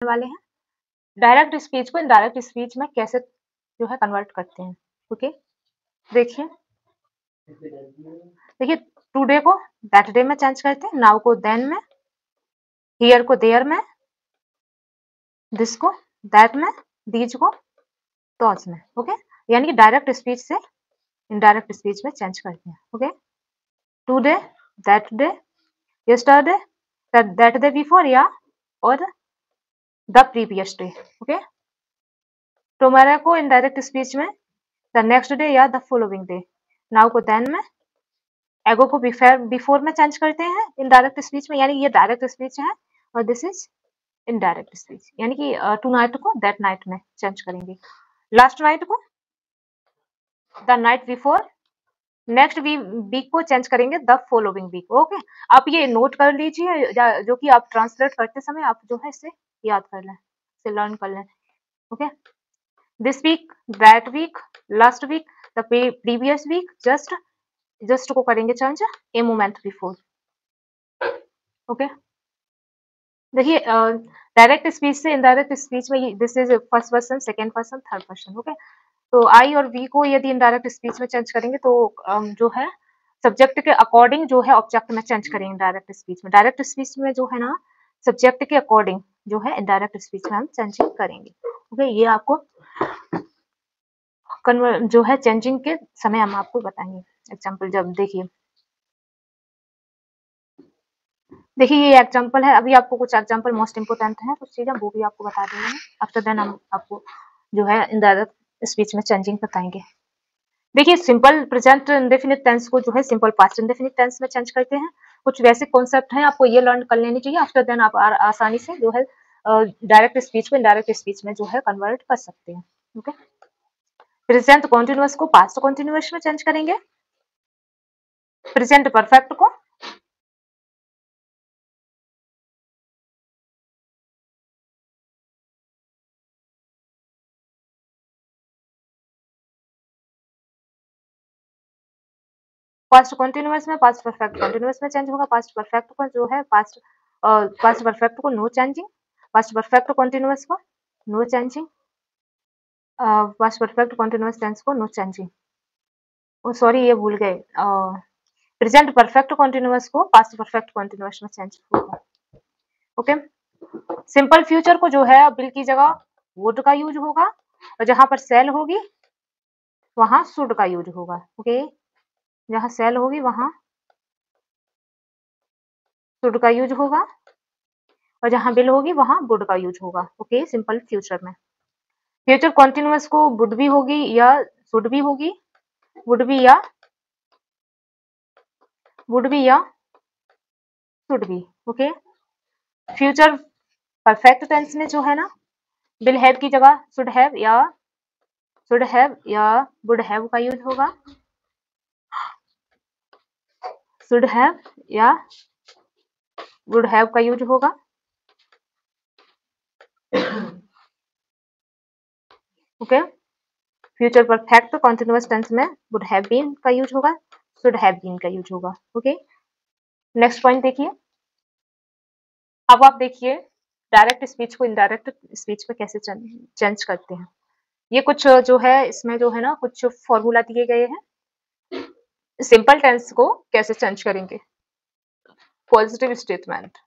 वाले हैं direct speech को इनडायरेक्ट स्पीच में कैसे जो है कन्वर्ट करते हैं। ओके, देखिए टुडे को दैट डे में चेंज करते हैं, नाउ को देन में, हियर को देयर में, दिस को दैट में, दीज को दोज में। ओके, यानी कि डायरेक्ट स्पीच से इनडायरेक्ट स्पीच में चेंज करते हैं। Okay, today, that day, yesterday, that day before, या और the previous day. Okay, tomorrow को इनडायरेक्ट स्पीच में द नेक्स्ट डे या द फॉलोइंग डे, नाउ को देन में, एगो को बिफोर में चेंज करते हैं इनडायरेक्ट स्पीच में, यानी ये डायरेक्ट स्पीच है और दिस इज इनडायरेक्ट स्पीच, यानी कि टू नाइट को दैट नाइट में चेंज करेंगे, लास्ट नाइट को the night before, next week को चेंज करेंगे द फॉलोइंग वीक। ओके, आप ये नोट कर लीजिए, जो कि आप ट्रांसलेट करते समय आप जो है इसे याद कर लें, इसे लर्न कर लें। Okay, this week, that week, last week, the previous week, just को करेंगे change a moment before. Okay, देखिए डायरेक्ट स्पीच से इनडायरेक्ट स्पीच में this is first person, second person, third person. Okay, तो आई और we को यदि indirect speech में चेंज करेंगे तो जो है सब्जेक्ट के अकॉर्डिंग जो है ऑब्जेक्ट में चेंज करेंगे डायरेक्ट स्पीच में। डायरेक्ट स्पीच में जो है ना सब्जेक्ट के अकॉर्डिंग जो है इनडायरेक्ट स्पीच में हम चेंजिंग करेंगे। ओके, ये आपको जो है चेंजिंग के समय हम आपको बताएंगे एग्जाम्पल। जब देखिए ये एग्जाम्पल है, अभी आपको कुछ एग्जाम्पल मोस्ट इंपोर्टेंट है, कुछ चीजें वो भी आपको बता देंगे। आफ्टर देन हम आपको जो है इनडायरेक्ट स्पीच में चेंजिंग बताएंगे। देखिए सिंपल प्रेजेंट इंडेफिनिट टेंस को जो है सिंपल पास्ट इंडेफिनिट टेंस में चेंज करते हैं। कुछ बेसिक कॉन्सेप्ट हैं, आपको ये लर्न कर लेनी चाहिए। आफ्टर देन आप आसानी से जो है डायरेक्ट स्पीच को इनडायरेक्ट स्पीच में जो है कन्वर्ट कर सकते हैं। ओके, प्रेजेंट कॉन्टिन्यूअस को पास्ट कॉन्टिन्यूअस में चेंज करेंगे, प्रेजेंट परफेक्ट को पास्ट कॉन्टिन्यूअस में, पास्ट परफेक्ट कॉन्टिन्यूअस में चेंज होगा। पास्ट परफेक्ट को जो है पास्ट परफेक्ट को no changing, past perfect continuous को no changing, past perfect continuous tense को नो चेंजिंग। ओ सॉरी, ये भूल गए, प्रेजेंट परफेक्ट कॉन्टिन्यूअस को पास्ट परफेक्ट कॉन्टिन्यूअस में चेंज होगा। ओके, सिंपल फ्यूचर को जो है बिल की जगह वुड का यूज होगा, और जहां पर सेल होगी वहां शुड का यूज होगा। ओके, जहां सेल होगी वहां शुड का यूज होगा, और जहां बिल होगी वहां वुड का यूज होगा। ओके, सिंपल फ्यूचर में। फ्यूचर कॉन्टिन्यूअस को वुड भी होगी या शुड भी होगी, वुड भी या शुड भी। ओके, फ्यूचर परफेक्ट टेंस में जो है ना विल हैव की जगह शुड हैव या वुड हैव का यूज होगा, शुड हैव या वुड हैव का यूज होगा। Okay, future perfect continuous tense में वुड हैव बीन का यूज होगा, शुड हैव बीन का यूज होगा। ओके, नेक्स्ट पॉइंट देखिए। अब आप देखिए डायरेक्ट स्पीच को इनडायरेक्ट स्पीच में कैसे चेंज करते हैं। ये कुछ जो है इसमें जो है ना कुछ फॉर्मूला दिए गए हैं। सिंपल टेंस को कैसे चेंज करेंगे। Positive statement,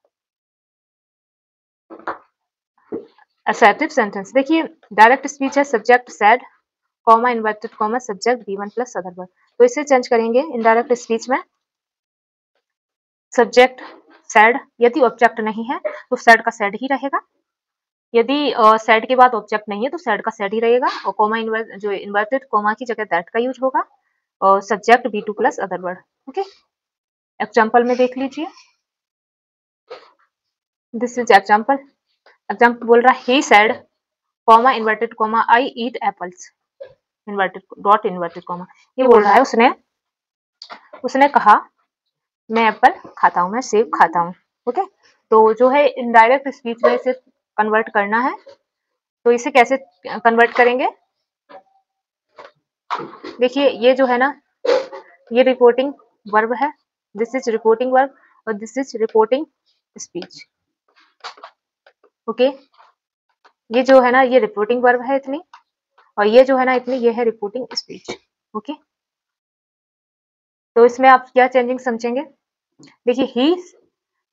assertive sentence. देखिए डायरेक्ट स्पीच है subject said, comma inverted comma subject V one plus other word, तो इसे चेंज करेंगे इनडायरेक्ट स्पीच में सब्जेक्ट सेड, यदि ऑब्जेक्ट नहीं है तो सेड का सेड ही रहेगा, यदि सेड के बाद ऑब्जेक्ट नहीं है तो सेड का सेड ही रहेगा, और कॉमा जो इन्वर्टेड कॉमा की जगह दैट का यूज होगा, और subject V two plus other word. Okay, example में देख लीजिए, दिस इज एग्जाम्पल। एग्जाम्पल बोल रहा है he said comma inverted comma I eat apples, inverted dot inverted comma, ये बोल रहा है उसने कहा मैं एप्पल खाता हूँ, मैं सेब खाता हूँ। ओके, तो जो है इनडायरेक्ट स्पीच में इसे कन्वर्ट करना है, तो इसे कैसे कन्वर्ट करेंगे। देखिए ये जो है ना ये रिपोर्टिंग वर्ब है, दिस इज रिपोर्टिंग वर्ब और this is reporting speech. Okay, ये जो है ना ये रिपोर्टिंग वर्ब है इतनी, और ये जो है ना इतनी ये है रिपोर्टिंग स्पीच। ओके, तो इसमें आप क्या चेंजिंग समझेंगे? देखिए ही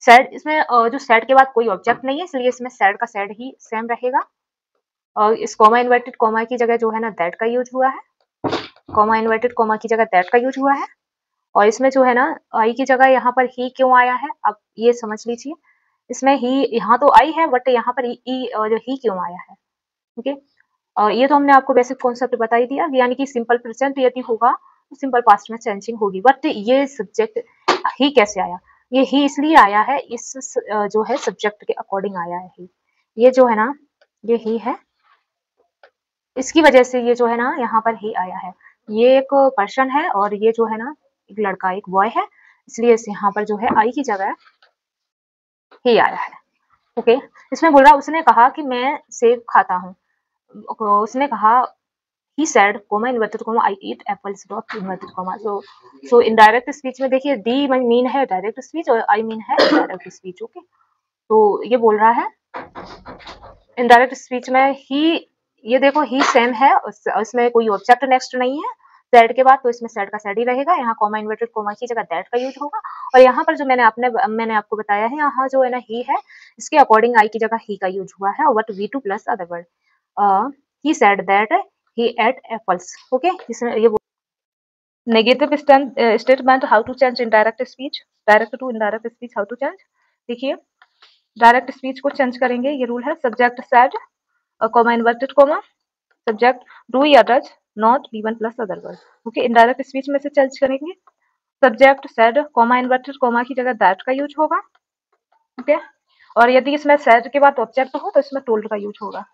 सैड, इसमें जो सैड के बाद कोई ऑब्जेक्ट नहीं है, इसलिए इसमें सैड का सैड ही सेम रहेगा। और इस कॉमा इन्वर्टेड कॉमा की जगह जो है ना दैट का यूज हुआ है, कॉमा इन्वर्टेड कॉमा की जगह दैट का यूज हुआ है। और इसमें जो है ना आई की जगह यहाँ पर ही क्यों आया है, अब ये समझ लीजिए। इसमें ही, यहाँ तो आई है बट यहाँ पर जो ही क्यों आया है। ओके, और ये तो हमने आपको बेसिक कॉन्सेप्ट बता ही दिया, यानी कि सिंपल प्रेजेंट यदि होगा तो सिंपल पास्ट में चेंजिंग होगी। बट ये सब्जेक्ट ही कैसे आया? ये ही इसलिए आया है, इस जो है सब्जेक्ट के अकॉर्डिंग आया है ही। ये जो है ना ये ही है, इसकी वजह से ये जो है ना यहाँ पर ही आया है। ये एक पर्सन है और ये जो है ना एक लड़का, एक बॉय है, इसलिए इस यहाँ पर जो है आई की जगह ही आया है। ओके, इसमें बोल रहा उसने कहा कि मैं सेब खाता हूँ। उसने कहा he said comma inverted comma I eat apples dot inverted comma। so indirect speech में देखिए D मीन है डायरेक्ट स्पीच और I मीन है इनडायरेक्ट स्पीच। ओके, तो ये बोल रहा है इनडायरेक्ट स्पीच में ही, ये देखो ही सेम है, उसमें कोई ऑब्जेक्ट नेक्स्ट नहीं है सेड के बाद, तो इसमें सेड का सेड ही रहेगा। यहाँ कॉमा इन्वर्टेड कॉमा की जगह दैट का यूज होगा। और यहाँ पर जो मैंने आपको बताया है, यहाँ जो है ना ही है, इसके अकॉर्डिंग आई की जगह ही का यूज हुआ है। What V two plus other word, he said that he ate apples। Okay, इसमें ये negative statement, how to change indirect speech, direct to indirect speech, how to change. देखिए डायरेक्ट स्पीच को change करेंगे, ये rule है subject said comma inverted comma, subject do या does not V one plus other word. Okay, indirect speech में से change करेंगे, subject said comma inverted comma की जगह दैट का यूज होगा। ओके, और यदि इसमें सैड के बाद ऑब्जेक्ट हो तो इसमें टोल्ड का यूज होगा।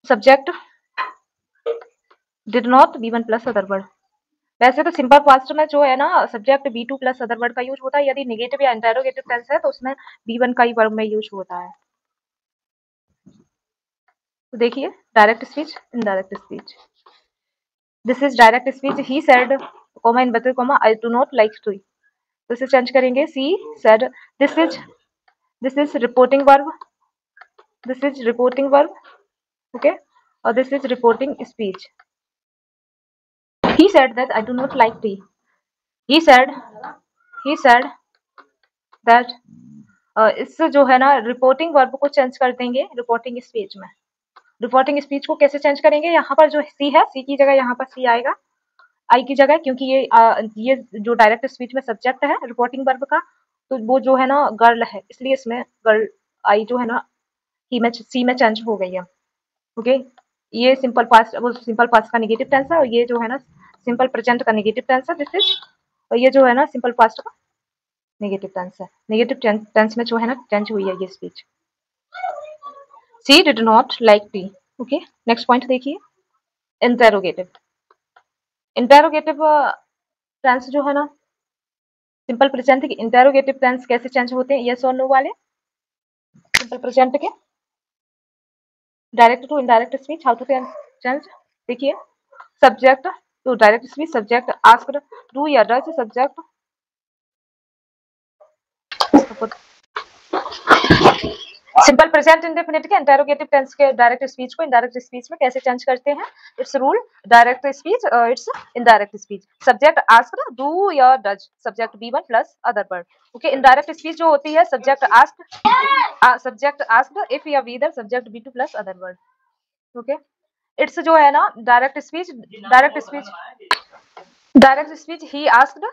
Subject did not V one plus other word. वैसे तो सिंपल पास्ट में जो है ना subject V two plus other word का यूज होता है, यदि नेगेटिव या इंटेरोगेटिव टेंस है तो उसमें बी वन का ही वर्ब में यूज होता है। तो देखिए direct speech, indirect speech. This is direct speech, he said comma inverted comma I do not like to. तो इसे चेंज करेंगे, she said, this is reporting verb, this is reporting verb. Okay, और this is reporting speech. He said that I do not like tea, he said that, इससे जो है ना reporting verb को change कर देंगे रिपोर्टिंग स्पीच में। Reporting speech को कैसे चेंज करेंगे, यहाँ पर जो सी है, सी की जगह यहाँ पर सी आएगा आई की जगह, क्योंकि ये जो डायरेक्ट स्पीच में सब्जेक्ट है रिपोर्टिंग वर्ब का, तो वो जो है ना गर्ल है, इसलिए इसमें गर्ल आई जो है ना ही में सी में चेंज हो गई है। ओके, ये सिंपल पास्ट, वो सिंपल पास्ट का नेगेटिव टेंस है, और ये जो है ना सिंपल प्रेजेंट का नेगेटिव टेंस है दिस इज, और ये जो है ना सिंपल पास्ट का नेगेटिव टेंस है। नेगेटिव टेंस में जो है ना चेंज हुई है ये speech. She did not like tea. Okay, next point देखिए, इंटेरोगेटिव। इंटेरोगेटिव टेंस जो है ना सिंपल प्रेजेंट के इंटेरोगेटिव टेंस कैसे चेंज होते हैं, यस और नो वाले सिंपल प्रेजेंट के direct to indirect speech, how to change. देखिए subject to direct speech, subject asked do या does, subject simple present indefinite के इंटेरोगेटिव टेंस के डायरेक्ट स्पीच को इनडायरेक्ट स्पीच में कैसे चेंज करते हैं, it's rule direct speech, it's indirect speech. Subject asked do या does, subject V one plus other word. Okay, indirect speech जो होती है सब्जेक्ट आस्क्ड इफ या whether, subject V two plus other word. Okay, it's जो है ना direct speech, direct speech he asked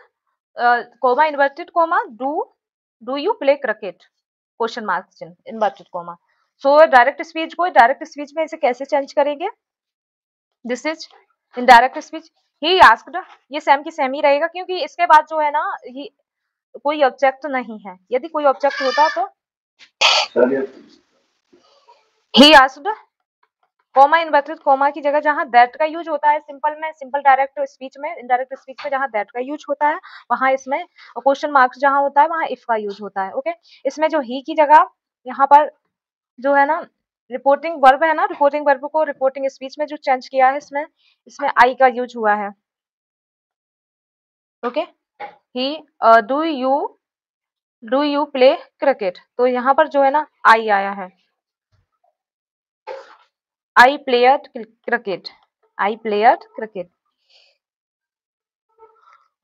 comma inverted comma do you play cricket question mark चिन्ह inverted comma. So direct speech को direct speech में इसे कैसे change करेंगे, this is indirect speech, he asked, ये सेम की सेम ही रहेगा क्योंकि इसके बाद जो है ना ही कोई ऑब्जेक्ट नहीं है, यदि कोई ऑब्जेक्ट होता तो ही आस्क्ड कॉमा इन्वर्टेड कॉमा की जगह जहां दैट का यूज होता है सिंपल में, सिंपल डायरेक्ट स्पीच में, इनडायरेक्ट स्पीच में जहां दैट का यूज होता है वहां इसमें क्वेश्चन मार्क्स जहां होता है वहां इफ का यूज होता है। ओके, इसमें जो ही की जगह यहाँ पर जो है ना रिपोर्टिंग वर्ब है ना, रिपोर्टिंग वर्ब को रिपोर्टिंग स्पीच में जो चेंज किया है इसमें आई का यूज हुआ है। Okay, he do you play cricket, तो यहाँ पर जो है ना आई आया है। I played cricket. I played cricket.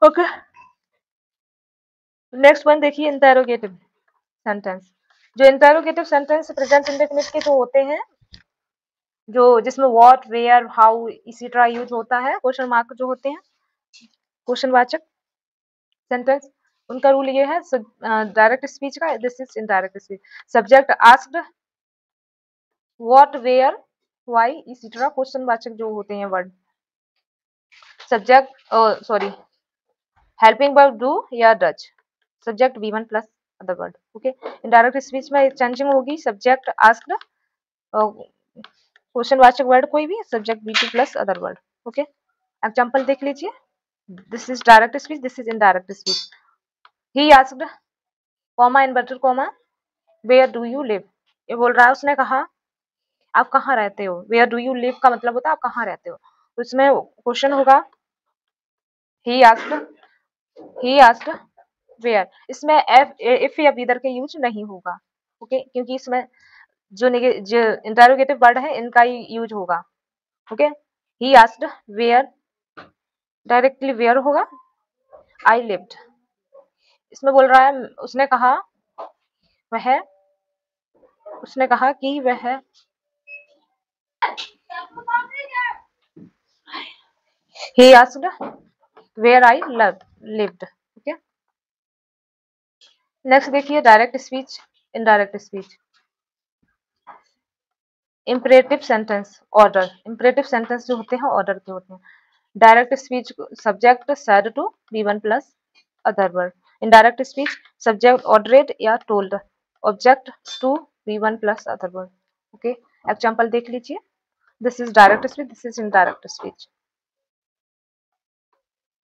Okay, next one देखिए, इंटेरोगेटिव सेंटेंस। जो इंटेरोगेटिव सेंटेंस प्रेजेंट इंडेफिनिट के जो होते हैं, जो जिसमें व्हाट, वेयर, हाउ, इसी तरह यूज होता है, क्वेश्चन मार्क जो होते हैं, क्वेश्चन वाचक सेंटेंस, उनका रूल ये है डायरेक्ट स्पीच का, this is indirect speech. Subject asked, what, where, why, इसी तरह क्वेश्चन वाचक जो होते हैं word. Subject sorry, helping verb do या does, subject V1 plus other word. Okay, indirect speech में चेंजिंग होगी, सब्जेक्ट आस्क्ड, क्वेश्चन वाचक वर्ड कोई भी, subject V2 plus other word. Okay, example देख लीजिए, this is direct speech, this is indirect speech. He asked, comma inverted comma, where do you live, ये बोल रहा है, उसने कहा आप कहाँ रहते हो। वेयर डू यू लिव का मतलब होता है आप कहाँ रहते हो, तो इसमें क्वेश्चन होगा ही आस्क्ड वेयर, इसमें इफ या वीदर के यूज नहीं होगा। ओके, क्योंकि इसमें जो इंटरोगेटिव वर्ड है इनका ही यूज होगा। Okay, he asked where, directly where होगा, आई लिव्ड, इसमें बोल रहा है उसने कहा कि वह, he asked where I lived। Okay, next देखिए, direct speech, indirect speech. Imperative sentence, order, imperative sentence जो होते हैं ऑर्डर के होते हैं। Direct speech, subject said to V1 plus other word. Indirect speech, subject ordered या told, object to V1 plus other word. Okay, example देख लीजिए, this is direct speech, this is indirect speech.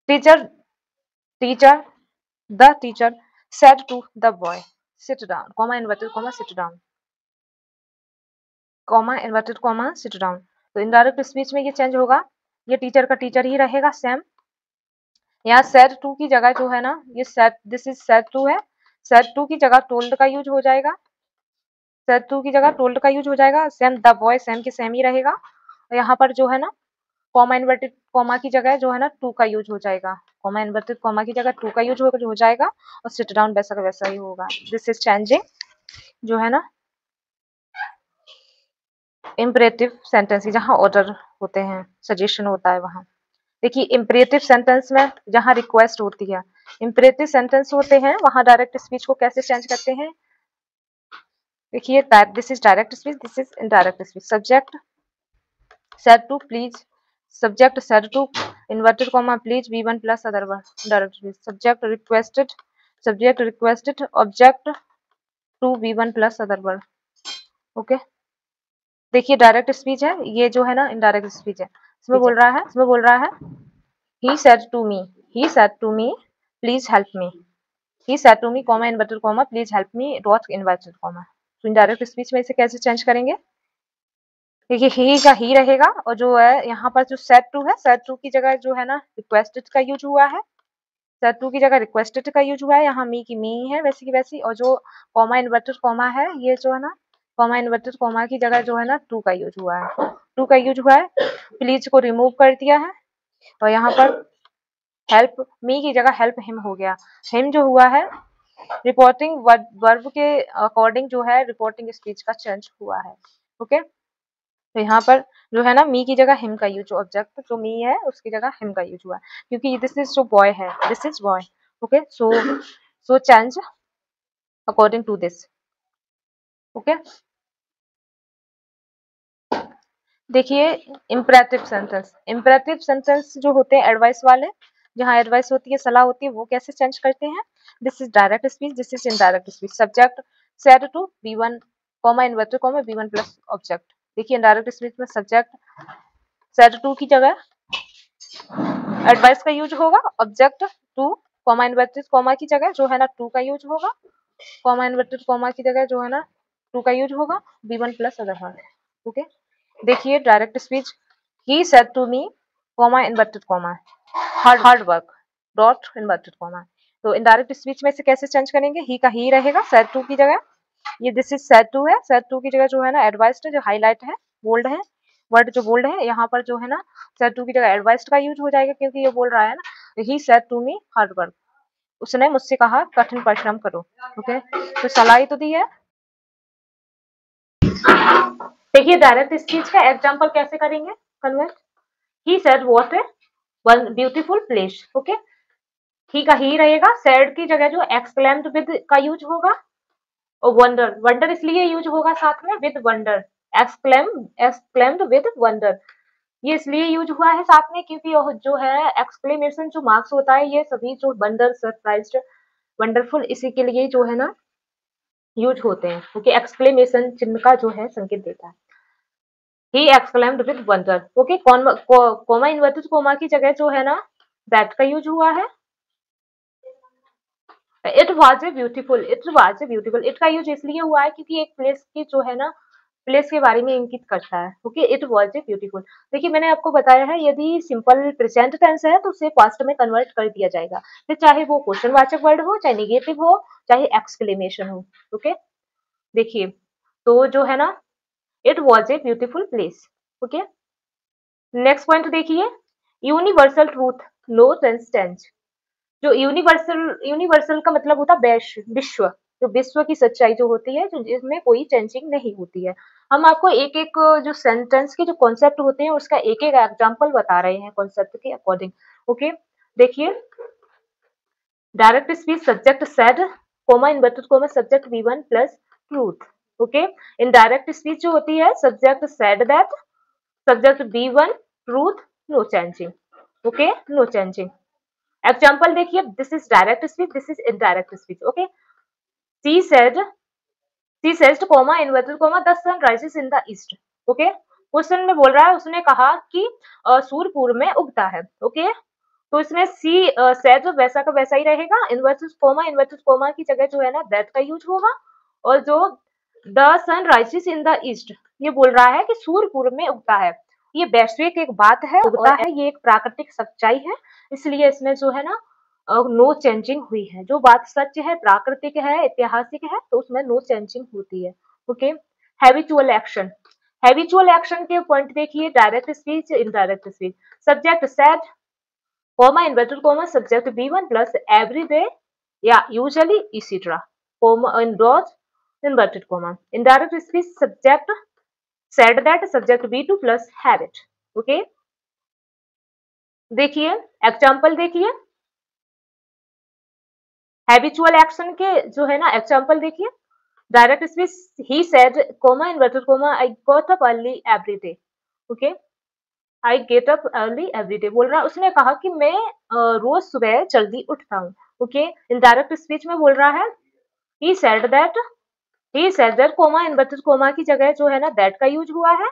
Teacher the teacher said to the boy sit down, comma inverted comma sit down, comma inverted comma sit down। तो indirect speech में ये change होगा, ये teacher का teacher ही रहेगा same. यहाँ said to की जगह जो है ना, ये said, this is said to है, said to की जगह told का यूज हो जाएगा, said to की जगह told का यूज हो जाएगा। सेम द बॉय, सेम के सेम ही रहेगा। यहाँ पर जो है ना, कॉमा इन्वर्टेड कॉमा की जगह जो है ना टू का यूज हो जाएगा, कॉमा इन्वर्टेड कॉमा की जगह टू का यूज हो जाएगा, और सिट डाउन वैसा का वैसा ही होगा। दिस इज चेंजिंग जो है ना इम्परेटिव सेंटेंस, जहाँ ऑर्डर होते हैं, सजेशन होता है वहां। देखिए, इम्परेटिव सेंटेंस में जहाँ रिक्वेस्ट होती है, इम्परेटिव सेंटेंस होते हैं वहां डायरेक्ट स्पीच को कैसे चेंज करते हैं। देखिए, this is direct speech, this is indirect speech. Subject said to please, subject said to inverted comma please V1 plus other direct speech। subject requested object to V1 plus other word। Okay, देखिए direct speech है, ये जो है ना indirect speech है। इसमें बोल रहा है he said to me please help me, he said to me comma inverted comma please help me dot inverted comma। तो इनडायरेक्ट स्पीच में इसे कैसे चेंज करेंगे, देखिए ही का ही रहेगा, और जो है यहाँ पर जो सेट टू है, सेट टू की जगह जो है ना रिक्वेस्टेड का यूज हुआ है, सेट टू की जगह रिक्वेस्टेड का यूज हुआ है, यहाँ मी की मी है वैसी की वैसी, और जो कॉमा इन्वर्टेड कॉमा है, ये जो है ना कॉमा इन्वर्टेड कॉमा की जगह जो है ना टू का यूज हुआ है, टू का यूज हुआ है। प्लीज को रिमूव कर दिया है, और यहाँ पर हेल्प मी की जगह हेल्प हिम हो गया। हिम जो हुआ है, रिपोर्टिंग वर्ब के अकॉर्डिंग जो है रिपोर्टिंग स्पीच का चेंज हुआ है। ओके, तो यहाँ पर जो है ना मी की जगह हिम का यूज, ऑब्जेक्ट जो मी है उसकी जगह हिम का यूज हुआ है, क्योंकि दिस इज जो बॉय है, this is boy. Okay, so change according to this. Okay, देखिए इम्परेटिव सेंटेंस जो होते हैं एडवाइस वाले, जहाँ एडवाइस होती है, सलाह होती है, वो कैसे चेंज करते हैं। This is direct speech, this is indirect speech. Subject said to V1 comma inverted comma V1 plus object. देखिए इनडायरेक्ट स्पीच में सब्जेक्ट सेड टू की जगह एडवाइस का यूज होगा, object to comma inverted comma की जगह जो है ना टू का यूज होगा, कॉमा इन्वर्टेड कॉमा की जगह जो है ना टू का यूज होगा, V1 plus other word. Okay, देखिए direct speech, he said to me comma inverted comma hard work dot inverted comma. तो इनडायरेक्ट स्पीच में से कैसे चेंज करेंगे, ही का ही रहेगा सेड टू की जगह, ये दिस इज सेड टू है, सेड टू की जगह जो है ना एडवाइस्ड है, जो हाईलाइट है, बोल्ड है, वर्ड जो बोल रहे हैं यहाँ पर जो है ना सेड टू की जगह एडवाइस्ड का यूज हो जाएगा, क्योंकि ये बोल रहा है ना he said to me hard work, उसने मुझसे कहा कठिन परिश्रम करो। ओके, तो सलाह तो दी है। देखिए डायरेक्ट स्पीच का एग्जांपल कैसे करेंगे convert. He said what a one beautiful place. Okay, he का ही रहेगा, सेड की जगह जो एक्सक्लेम्ड विद का यूज होगा, और वंडर, वंडर इसलिए यूज होगा साथ में with wonder, exclaimed with wonder, ये इसलिए यूज हुआ है साथ में क्योंकि जो है एक्सक्लेमेशन जो मार्क्स होता है ये सभी जो वंडर, सरप्राइज्ड, वंडरफुल, इसी के लिए जो है ना यूज होते हैं, क्योंकि एक्सक्लेमेशन चिन्ह का जो है संकेत देता है। He exclaimed with wonder. Okay, coma inverted comma की जगह जो है ना दैट का यूज हुआ है। It was a beautiful, it was a beautiful, it का यूज इसलिए हुआ है क्योंकि एक प्लेस की जो है ना प्लेस के बारे में इंगित करता है। Okay, it was a beautiful. देखिए मैंने आपको बताया है यदि सिंपल प्रेजेंट टेंस है तो उसे पास्ट में कन्वर्ट कर दिया जाएगा, फिर चाहे वो क्वेश्चनवाचक वर्ड हो, चाहे निगेटिव हो, चाहे एक्सक्लेमेशन हो। ओके, देखिए तो जो है ना it was a beautiful place. Okay, next point देखिए, यूनिवर्सल ट्रूथ नो रेजिस्टेंस। जो यूनिवर्सल, यूनिवर्सल का मतलब होता है विश्व, जो विश्व की सच्चाई जो होती है, जो जिसमें कोई चेंजिंग नहीं होती है। हम आपको एक एक जो सेंटेंस के जो कॉन्सेप्ट होते हैं उसका एक एक एग्जांपल बता रहे हैं कॉन्सेप्ट के अकॉर्डिंग। ओके, देखिए direct speech subject said comma inverted comma subject V1 plus truth. Okay, indirect speech जो होती है subject said that, subject V1 truth, no changing. Okay, no changing. Example देखिए, this is direct speech, this is indirect speech. Okay, she said comma inverted comma the sun rises in the east. Okay, question में बोल रहा है, उसने कहा कि सूर्य पूर्व में उगता है। ओके, तो इसमें सी सेड वैसा का वैसा ही रहेगा, इन्वर्टेड कोमा की जगह जो है ना दैट का यूज होगा, और जो the sun rises in the east ये बोल रहा है कि सूर्य पूर्व में उगता है। ये वैश्विक एक बात है, उगता है, ये एक प्राकृतिक सच्चाई है, इसलिए इसमें जो है ना नो चेंजिंग हुई है। जो बात सच है, प्राकृतिक है, ऐतिहासिक है, तो उसमें नो चेंजिंग होती है। Okay, habitual action, habitual action के पॉइंट देखिए, direct speech, indirect speech, subject said comma inverted comma subject V1 plus everyday या usually etcetera, comma indoors inverted comma, indirect speech subject said that subject V2 plus habit. Okay, देखिए example देखिए, habitual action के जो है ना example देखिए, direct speech he said comma inverted comma I got up early every day. Okay, I get up early every day बोल रहा है, उसने कहा कि मैं रोज सुबह जल्दी उठता हूँ। ओके, इनडायरेक्ट स्पीच में बोल रहा है he said that, he said that coma inverted comma की जगह जो है ना दैट का यूज हुआ है,